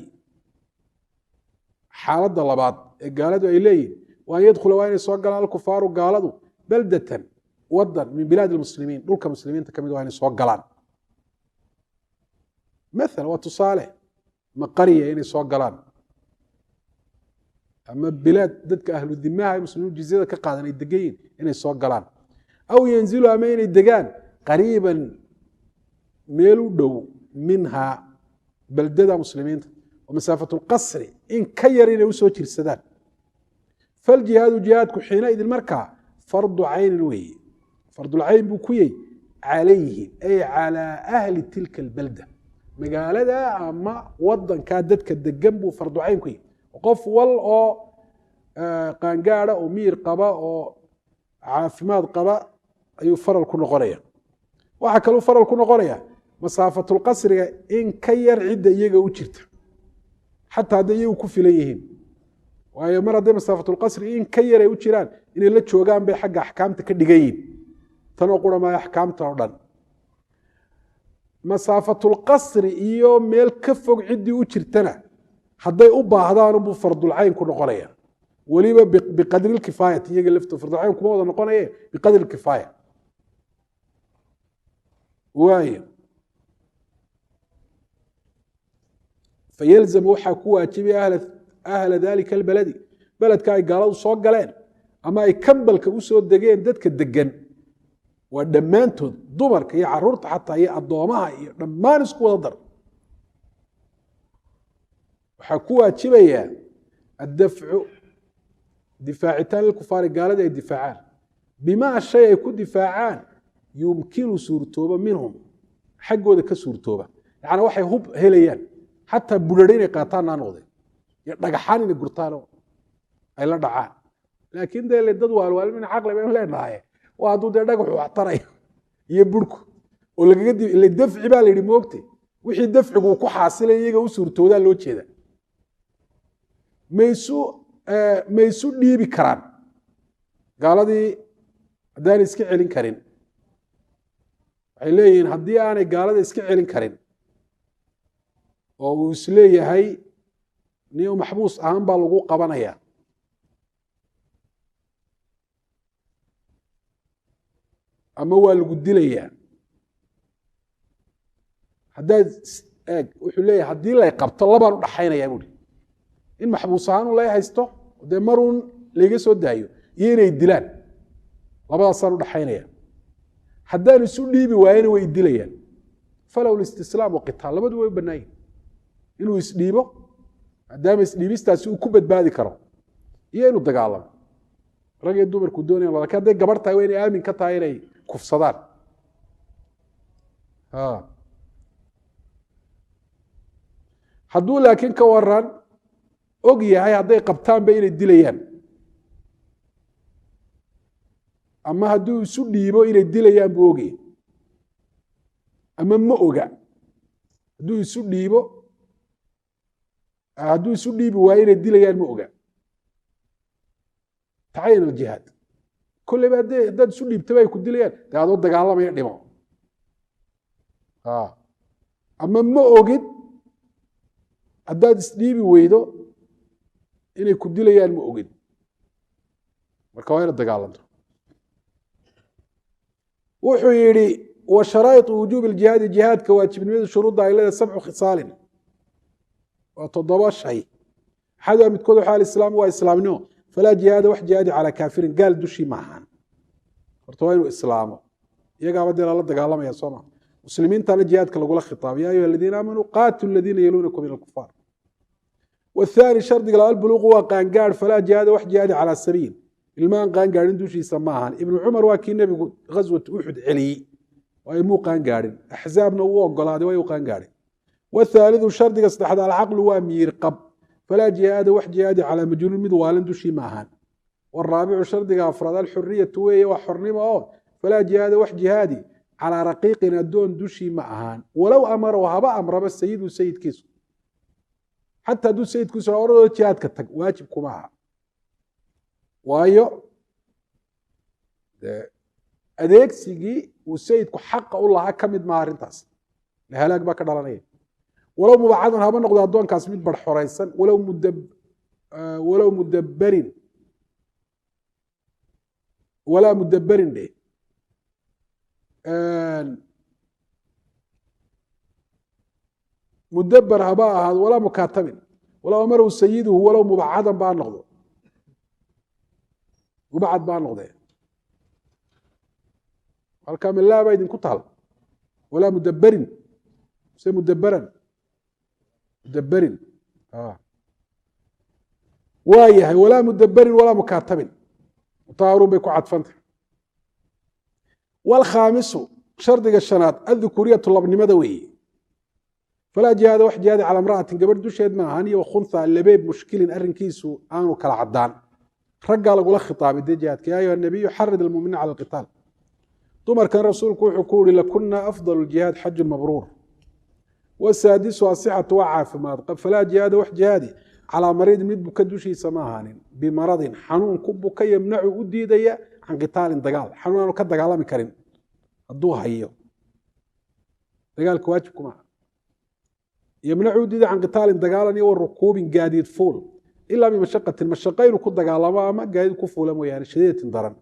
xaaladda labaad ee gaaladu ay leeyihin waa an yadkhula waa inay soo galaan alkufaaru gaaladu baldatan wadan min bilaad lmuslimiin dhulka muslimiinta ka mid waa inay soo galaan maala waa tusaale ma qarya inay soo galaan ama bilaad dadka ahlu dimaha muslimiin jizyada ka qaadan ay degan yihin inay soo galaan aw yanzilu ama inay degaan qariiban meel u dhow minhaa baldada muslimiinta oo masaafatu lqasri in ka yar inay usoo jirsadaan faljihaadu jihaadku xiina idin markaa fardu caynin weeye fardulcayn buu ku yahy calayhim ay calaa ahli tilka albalda magaalada ama wadankaa dadka degan buu farducayn ku yahy qof wal oo qaangaada oo miyir qaba oo caafimaad qaba ayuu faral ku noqonaya waxaa kaluu faral ku noqonaya masaafatulqasriga in ka yar cidda iyaga u jirta xataa hadday iyagu ku filan yihiin waayo mar hadday masaafatulqasri in ka yar ay u jiraan inay la joogaan bay xagga axkaamta ka dhigan yihin tanoo qura maayo axkaamta oo dhan masaafatulqasri iyo meel ka fog ciddii u jirtana hadday u baahdaan buu fardulcayn ku noqonaya weliba biqadri kifaayati iyaga lafto fardulcayn kuma wada noqonaye biqadri kifaaya waayo fayalzamu waxaa ku waajibaya ahla dalika albaladi beledka ay gaaladu soo galeen ama ay kambalka usoo degeen dadka degan waa dhammaantood dumarka iyo caruurta xataa iyo addoomaha iyo dhammaan isku wada dar waxaa ku waajibaya addafcu difaacitaan lilkufaari gaalada ay difaacaan bimaa shay ay ku difaacaan yumkinu suurtooba minhum xaggooda ka suurtooba yacni waxay hub helayaan xataa budhadho inay qaataan naa noqdeen iyo dhagaxaan inay gurtaan oo ay la dhacaan laakiin dee dad waalwaalmin caqli baynu leenahay waa hadduu dee dhagaxu waxtarayo iyo burhku oo lagaga dafci baa la yidhi moogte wixii dafcigu ku xaasilay iyaga u suurtoodaa loo jeeda maysu dhiibi karaan gaaladii haddaanay iska celin karin waxay leeyihiin haddii aanay gaalada iska celin karin oo uu isleeyahay niyo maxbuus ahaan baa lagu qabanaya ama waa lagu dilayaa haddaad eeg wuxuu leeyahay haddii lay qabto labaan u dhaxaynayaa buuri in maxbuus ahaan u lay haysto dee maruun layga soo daayo iyo inay dilaan labadaasaan u dhaxaynaya haddaan isu dhiibi waayana way dilayaan falow listislaam waqitaal labadu way u bannaayin inuu isdhiibo maadaama isdhiibistaasi uu ku badbaadi karo iyo inuu dagaalamo rag iyo dumarku doonayaan lakin hadday gabarh tahay waa inay aamin ka tahay inay kufsadaan hadduu laakiin ka waran og yahay hadday qabtaanba inay dilayaan ama hadduu isu dhiibo inay dilayaan buu ogyahay ama ma oga hadduu isu dhiibi waayo inay dilayaan ma oga tacayan aljihaad kolleyba haddaad isu dhiibtaba ay ku dilayaan dee adoo dagaalamaya dhimo ama ma ogid haddaad isdhiibi weydo inay ku dilayaan ma ogid marka waa inaad dagaalanto wuxuu yidhi wa sharaa'iطu wujuubi اljihaadi jihaadka waajibnimada shuruudda ay leedahay 7 khisaalin waa 7 shay axaduha midkood waxaa alislaamu waa islaamnimo falaa jihaada wax jihaadi calaa kaafirin gaal dushii ma ahaan horta waa inuu islaamo iyagaaba dee lala dagaalamaya soo maa muslimiintana jihaadka lagula khitaabay ya ayuha aladiina aamanuu qaatilu aladiina yaluunakum min alkufaar والثاني شرط قال البلوغ وقانقار فلا جهاد وح جهاد على سبيل المان قانقار دوشي سماها ابن عمر واكي النبي غزوة أحد علي وأي مو قانقار أحزابنا وقال هذا ويو قانقار والثالث شرط قال العقل وامير قب فلا جهاد وح جهاد على مجنون المدوال دوشي ماهان والرابع شرط قال أفراد الحرية توي وحرنمه فلا جهاد وح جهادي على رقيقنا دون دوشي معهان ولو أمر وهبا أمر بس سيد وسيد كيسو حتى دو سيد كيسو أورو جهاد كتك واجب كماها وايو أديك سيجي وسيد كو حق الله كمد مارنتاس لهلاك باكر دالانيه ولو مبعضن هبا نقضي أدوان كاسمين برحوريسان ولو مدبرين ولا مدبرين ليه مدبر هباء هذا ولا مكاتب ولا أمره سيده ولو مبعدا بان نقضه مبعد بان نقضه الكامل لا بايد كتهل ولا مدبرين سي مدبرا مدبرين وايه ولا مدبر ولا مكاتب طاروا بكو عطفنت والخامس شرط الشنات الذكورية طلاب نمدوي فلا جهاد وح جهاد على امرأة قبل دوشيد معها هي وخنثى اللبيب مشكل أرن كيسو آنو كالعدان رجع لقول خطاب دي جهاد يا أيها النبي يحرض المؤمنين على القتال ثم كان رسولك وحكوري لكنا أفضل الجهاد حج المبرور والسادس صحة وعاف ما فلا جهاد وح جهادي على مريض من بكدوشي سماهان بمرض حنون كبك يمنع أديدي عن قتال دقال حنون كدقال مكرم الضوها هيو دقال كواجبكم يمنع أديدي عن قتال دقال والركوب قاديد فول إلا بمشقة المشقين كد دقال ما قاديد كفول يعني شديدة درن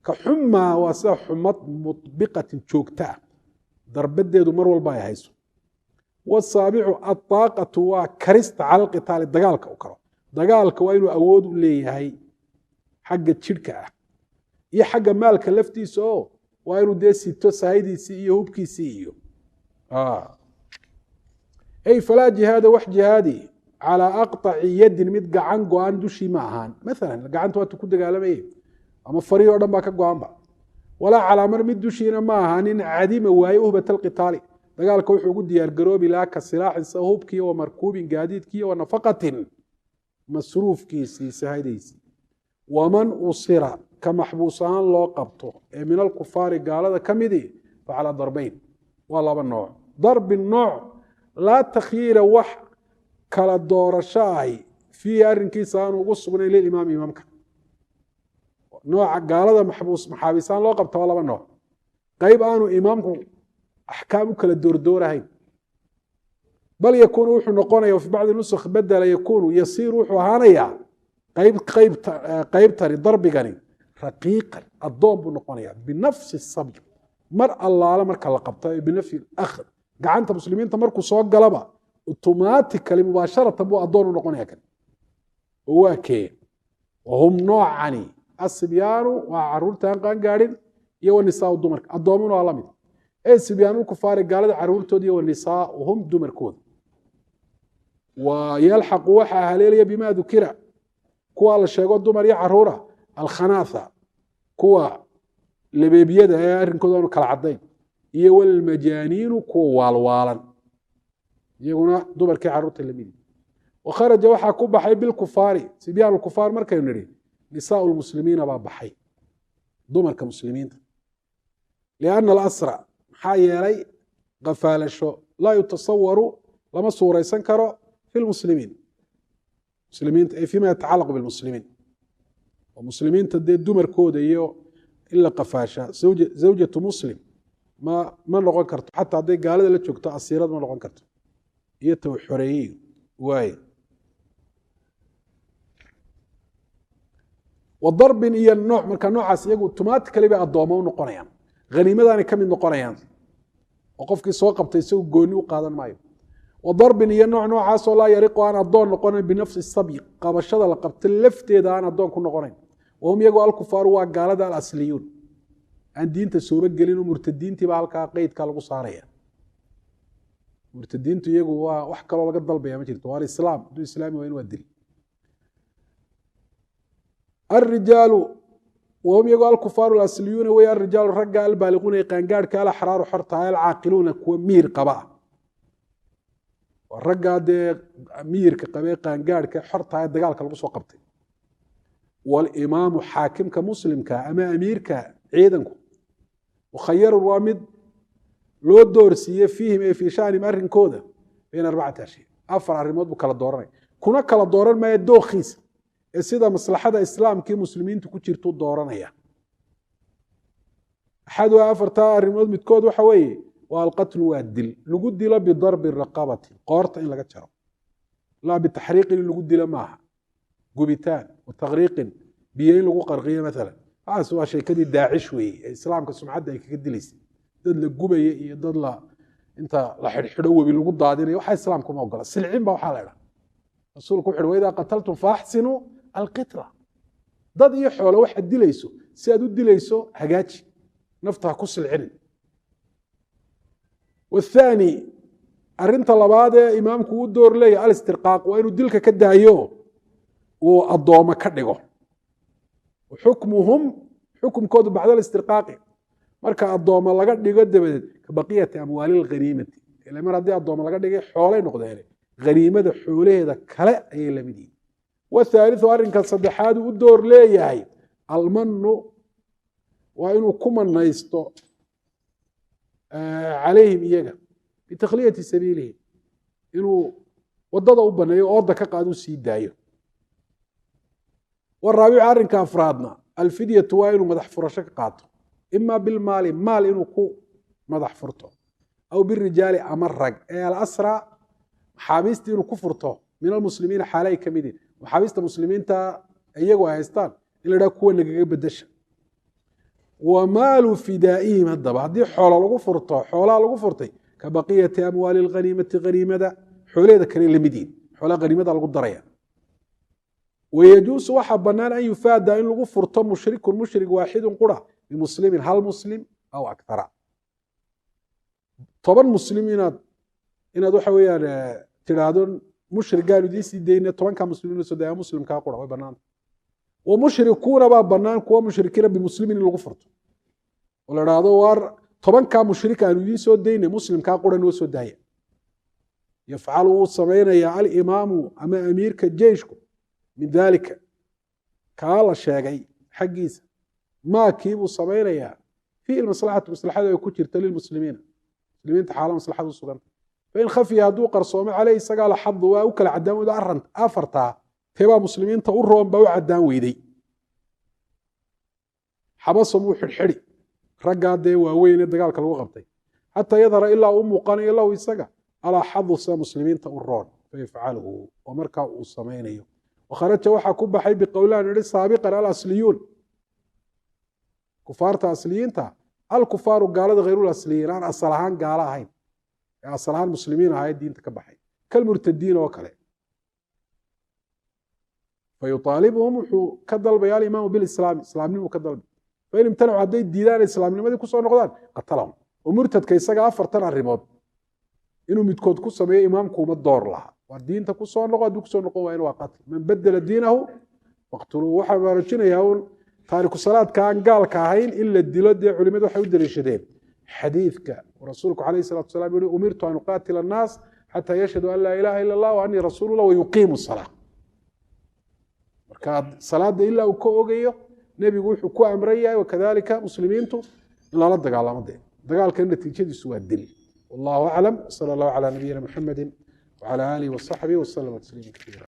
كحمى واسع حمى مطبقة شوكتا ضربت ديدو مروا الباي هيسو والسابع الطاقة وكرست على القتال دقالك وكرو دقالك وينو أود لي هي حق الشركة هي حق مالك لفتي سو وينو ديسي تسايدي سيئو بكي سيئو أي فلا جهاد وح جهادي على أقطع يد مد قعان قوان دوشي معهان مثلا قعان تواتو كود قالم إيه أما فريق أردن باكا قوان با ولا على مر مد دوشينا معهان عديم وايوه بتلقتالي dagaalka wuxuu ugu diyaar garoobi lahaa ka silaaxin sahubkii oo markuubin gaadiidkii oo nafaqatin masruufkiisii sahaydiisii waman usira ka maxbuusaan loo qabto ee min alkufaari gaalada ka midii facala darbayn waa laba nooc darbi nooc laa takhyiira wax kala doorasho ahi fiihi arrinkiisa aanu ugu sugnayn lilimaam imaamka nooca gaalada maxaabiisaan loo qabto waa laba nooc qayb aanu imaamku أحكام كلا دور هين بل يكون وحو نقونا وفي بعض النسخ بدل يكون يصير وحو هانيا قيب تري ضرب غني رقيقا الضوم بنقونا بنفس الصبي مر الله على مركا لقبطه بنفس الأخذ قعنت مسلمين تمركوا سواق قلبا اوتوماتيكالي مباشرة بو الضوم نقونا كان وكي وهم نوعاني الصبيان وعرور تانقان قارين يو النساء والدمرك الضومون وعلامين أي سبيان الكفار قالت عرورتودي والنساء وهم دمركود ويلحق وحى هليليا بما ذكر كوا الشيغو الدمر يا عرورة الخناثة كوا لبيبيدا يا أرنكودون كالعدين يو المجانين كوا والوالا يقولون دمر كي عرورة اللمين وخرج وحى كوبا حي بالكفار سبيان الكفار مركا ينري نساء المسلمين باب حي دمر كمسلمين لأن الأسرى حيالي qafaalasho laa yutasawaru lama suuraysan karo fi lmuslimiin muslimiinta ay fima yatacalaq bilmuslimiin oo muslimiinta dee dumarkooda iyo in la qafaasha zawjatu muslim ma noqon karto xataa hadday gaalada la joogto asiirad ma noqon karto iyo taw xoreeyey waaye wadarbin iyo nooc marka noocaas iyagu automatically bay addoomo u noqonayaan haniimadaanay ka mid noqonayaan oo qofkii soo qabtay isagu gooni u qaadan maayo wadarbin iyo noocaasoo laa yariqu aan addoon noqonayn binafsi sabyi qabashada la qabta lafteeda aan addoon ku noqonayn wahum iyagu alkufaaru waa gaalada alasliyuun aan diinta sooba gelin oo murtadiintiiba halkaa qeydka lagu saaraya murtadiintu iyagu waa wax kaloo laga dalbaya ma jirto waa alislaam hadduu islaami waa in waa dil الرجال وهم يقول الكفار الأصليون ويا الرجال رجال البالغون قانقارك الأحرار حرطها العاقلون كومير قباء والرجال دي مير كقباء قانقارك حرطها الدجال كالبص وقبتي والإمام حاكم كمسلم كأما أمير كعيدنكم وخير الوامد لو الدورسية فيهم في شأن مرن كودا بين 4 أشياء أفر الرماد بكلا دورين كنا كلا دورين ما يدو خيس sida maslaxada islaamkii muslimiintu ku jirto dooranaya axad waa afartaa arrimood midkood waxa weeye waa alqatlu waa dil lagu dilo bidarbi raqabati qoorta in laga jaro laa bitaxriiqin in lagu dilo maaha gubitaan wataqriiqin biyo in lagu qarqiyo maalan waxaas waa sheekadii daacish weeye ee islaamka sumcadda ay kaga dilaysay dad la gubaya iyo dad inta la xidhxidho webi lagu daadinayo waxa islaamku ma ogola silcin baa waxaa la idhaha rasuulku wuxuu waydaa qataltum faaxsinuu alqitra dad iyo xoolo waxaad dilayso si aad u dilayso hagaaji naftaa ku silcinin والثاني arinta labaad ee imaamku uu door leeyahay al-istirqaaq waa inuu dilka ka daayo oo adooma ka dhigo xukmuhum xukumkoodu bacda al-istirqaaqi marka adooma laga dhigo dabadeed ka baqiyati amwaalil ghaniimati ilaa mar haddii adooma laga dhigay xoolay noqdeen ghaniimada xoolaheeda kale ayay la mid yihiin والثالث أرنك الصدحات ودور ليهي المن وإنه كمن نيستو عليهم إيجا بتخلية سبيله إنه ودده بنيه أرضك قادوا سيدايه والرابع أرنك أفرادنا الفدية وإنه مدح فرشك قاطه إما بالمال مال إنه كو مدح فرطه أو بالرجال أمرق الأسرى حابست إنه كفرته من المسلمين حالي كمدين وحابست المسلمين تا ايغو هايستان الا كو نغا بدش ومال فدائهم هدبا hadii xoolo lagu furto xoolaha lagu furtay ka baqiyati amwal alghanimati ghanimada xoolada kale lamidin xoolaha ghanimada lagu daraya ويجوز waxa banaan an yufaada in lagu furto mushrik waahid qura bimuslimin hal muslim aw akthara toban muslimiinaad inaad waxa weeyaan tiraadon مشرك قالوا دي سيدين طبعا كان مسلمين سوداء مسلم كاقرا وي بنان ومشركون با بنان كو مشركين بمسلمين لو غفرت ولا راادو وار طبعا كان مشرك قالوا دي سودين مسلم كاقرا نو سودايا يفعلوا سمينا يا الامام اما امير كجيشكم من ذلك قال شيغي حقيس ما كيبو سمينا يا في المصلحه مصلحه ku jirta للمسلمين المسلمين حاله مصلحه سوغان فإن خفي هدو قرصومي عليه سقال حظ وكل عدان وذا أرنت أفرتا تبا مسلمين تقرهم بو عدان ويدي حبسهم وحرحري رقا دي ووين الدقال كالو غبتي حتى يظهر إلا أمه قاني الله ويسقى على حظ سا مسلمين تقرون فيفعله ومركا وصميني وخرجت وحا كوبا حي بقولان ري سابقا الأصليون كفارة أصليين تا الكفار قالت غير الأصليين أنا أصلحان قالها هين أصلحان المسلمين هاي الدين تكبحي كالمرتدين وكله فيطالبهم كذل بيان الإمام بالإسلام إسلامي وكذل فإن امتنعوا عدي الديدان الإسلامي لماذا يكون صار نقدان قتلهم ومرتد كيساق أفرتنا الرماد إنه متكود كسا بيه إمامكم الدور لها والدين تكون صار نقدان دوك صار نقدان وإنه قتل من بدل دينه واقتلوا وحا بارجين يهون تارك الصلاة كان قال كاهين إلا الدلاد دي علماء وحيود الرشدين حديثك ورسولك عليه الصلاة والسلام يقول أمرت أن أقاتل الناس حتى يشهدوا أن لا إله إلا الله وأني رسول الله ويقيموا الصلاة مركاد صلاة إلا وكوغيو نبي يقول حكوا أمريا وكذلك مسلمين إلا لا دقال مدين دقال كان نتيجة سوى الدل والله أعلم. صلى الله على نبينا محمد وعلى آله وصحبه وسلم تسليما كثيرا.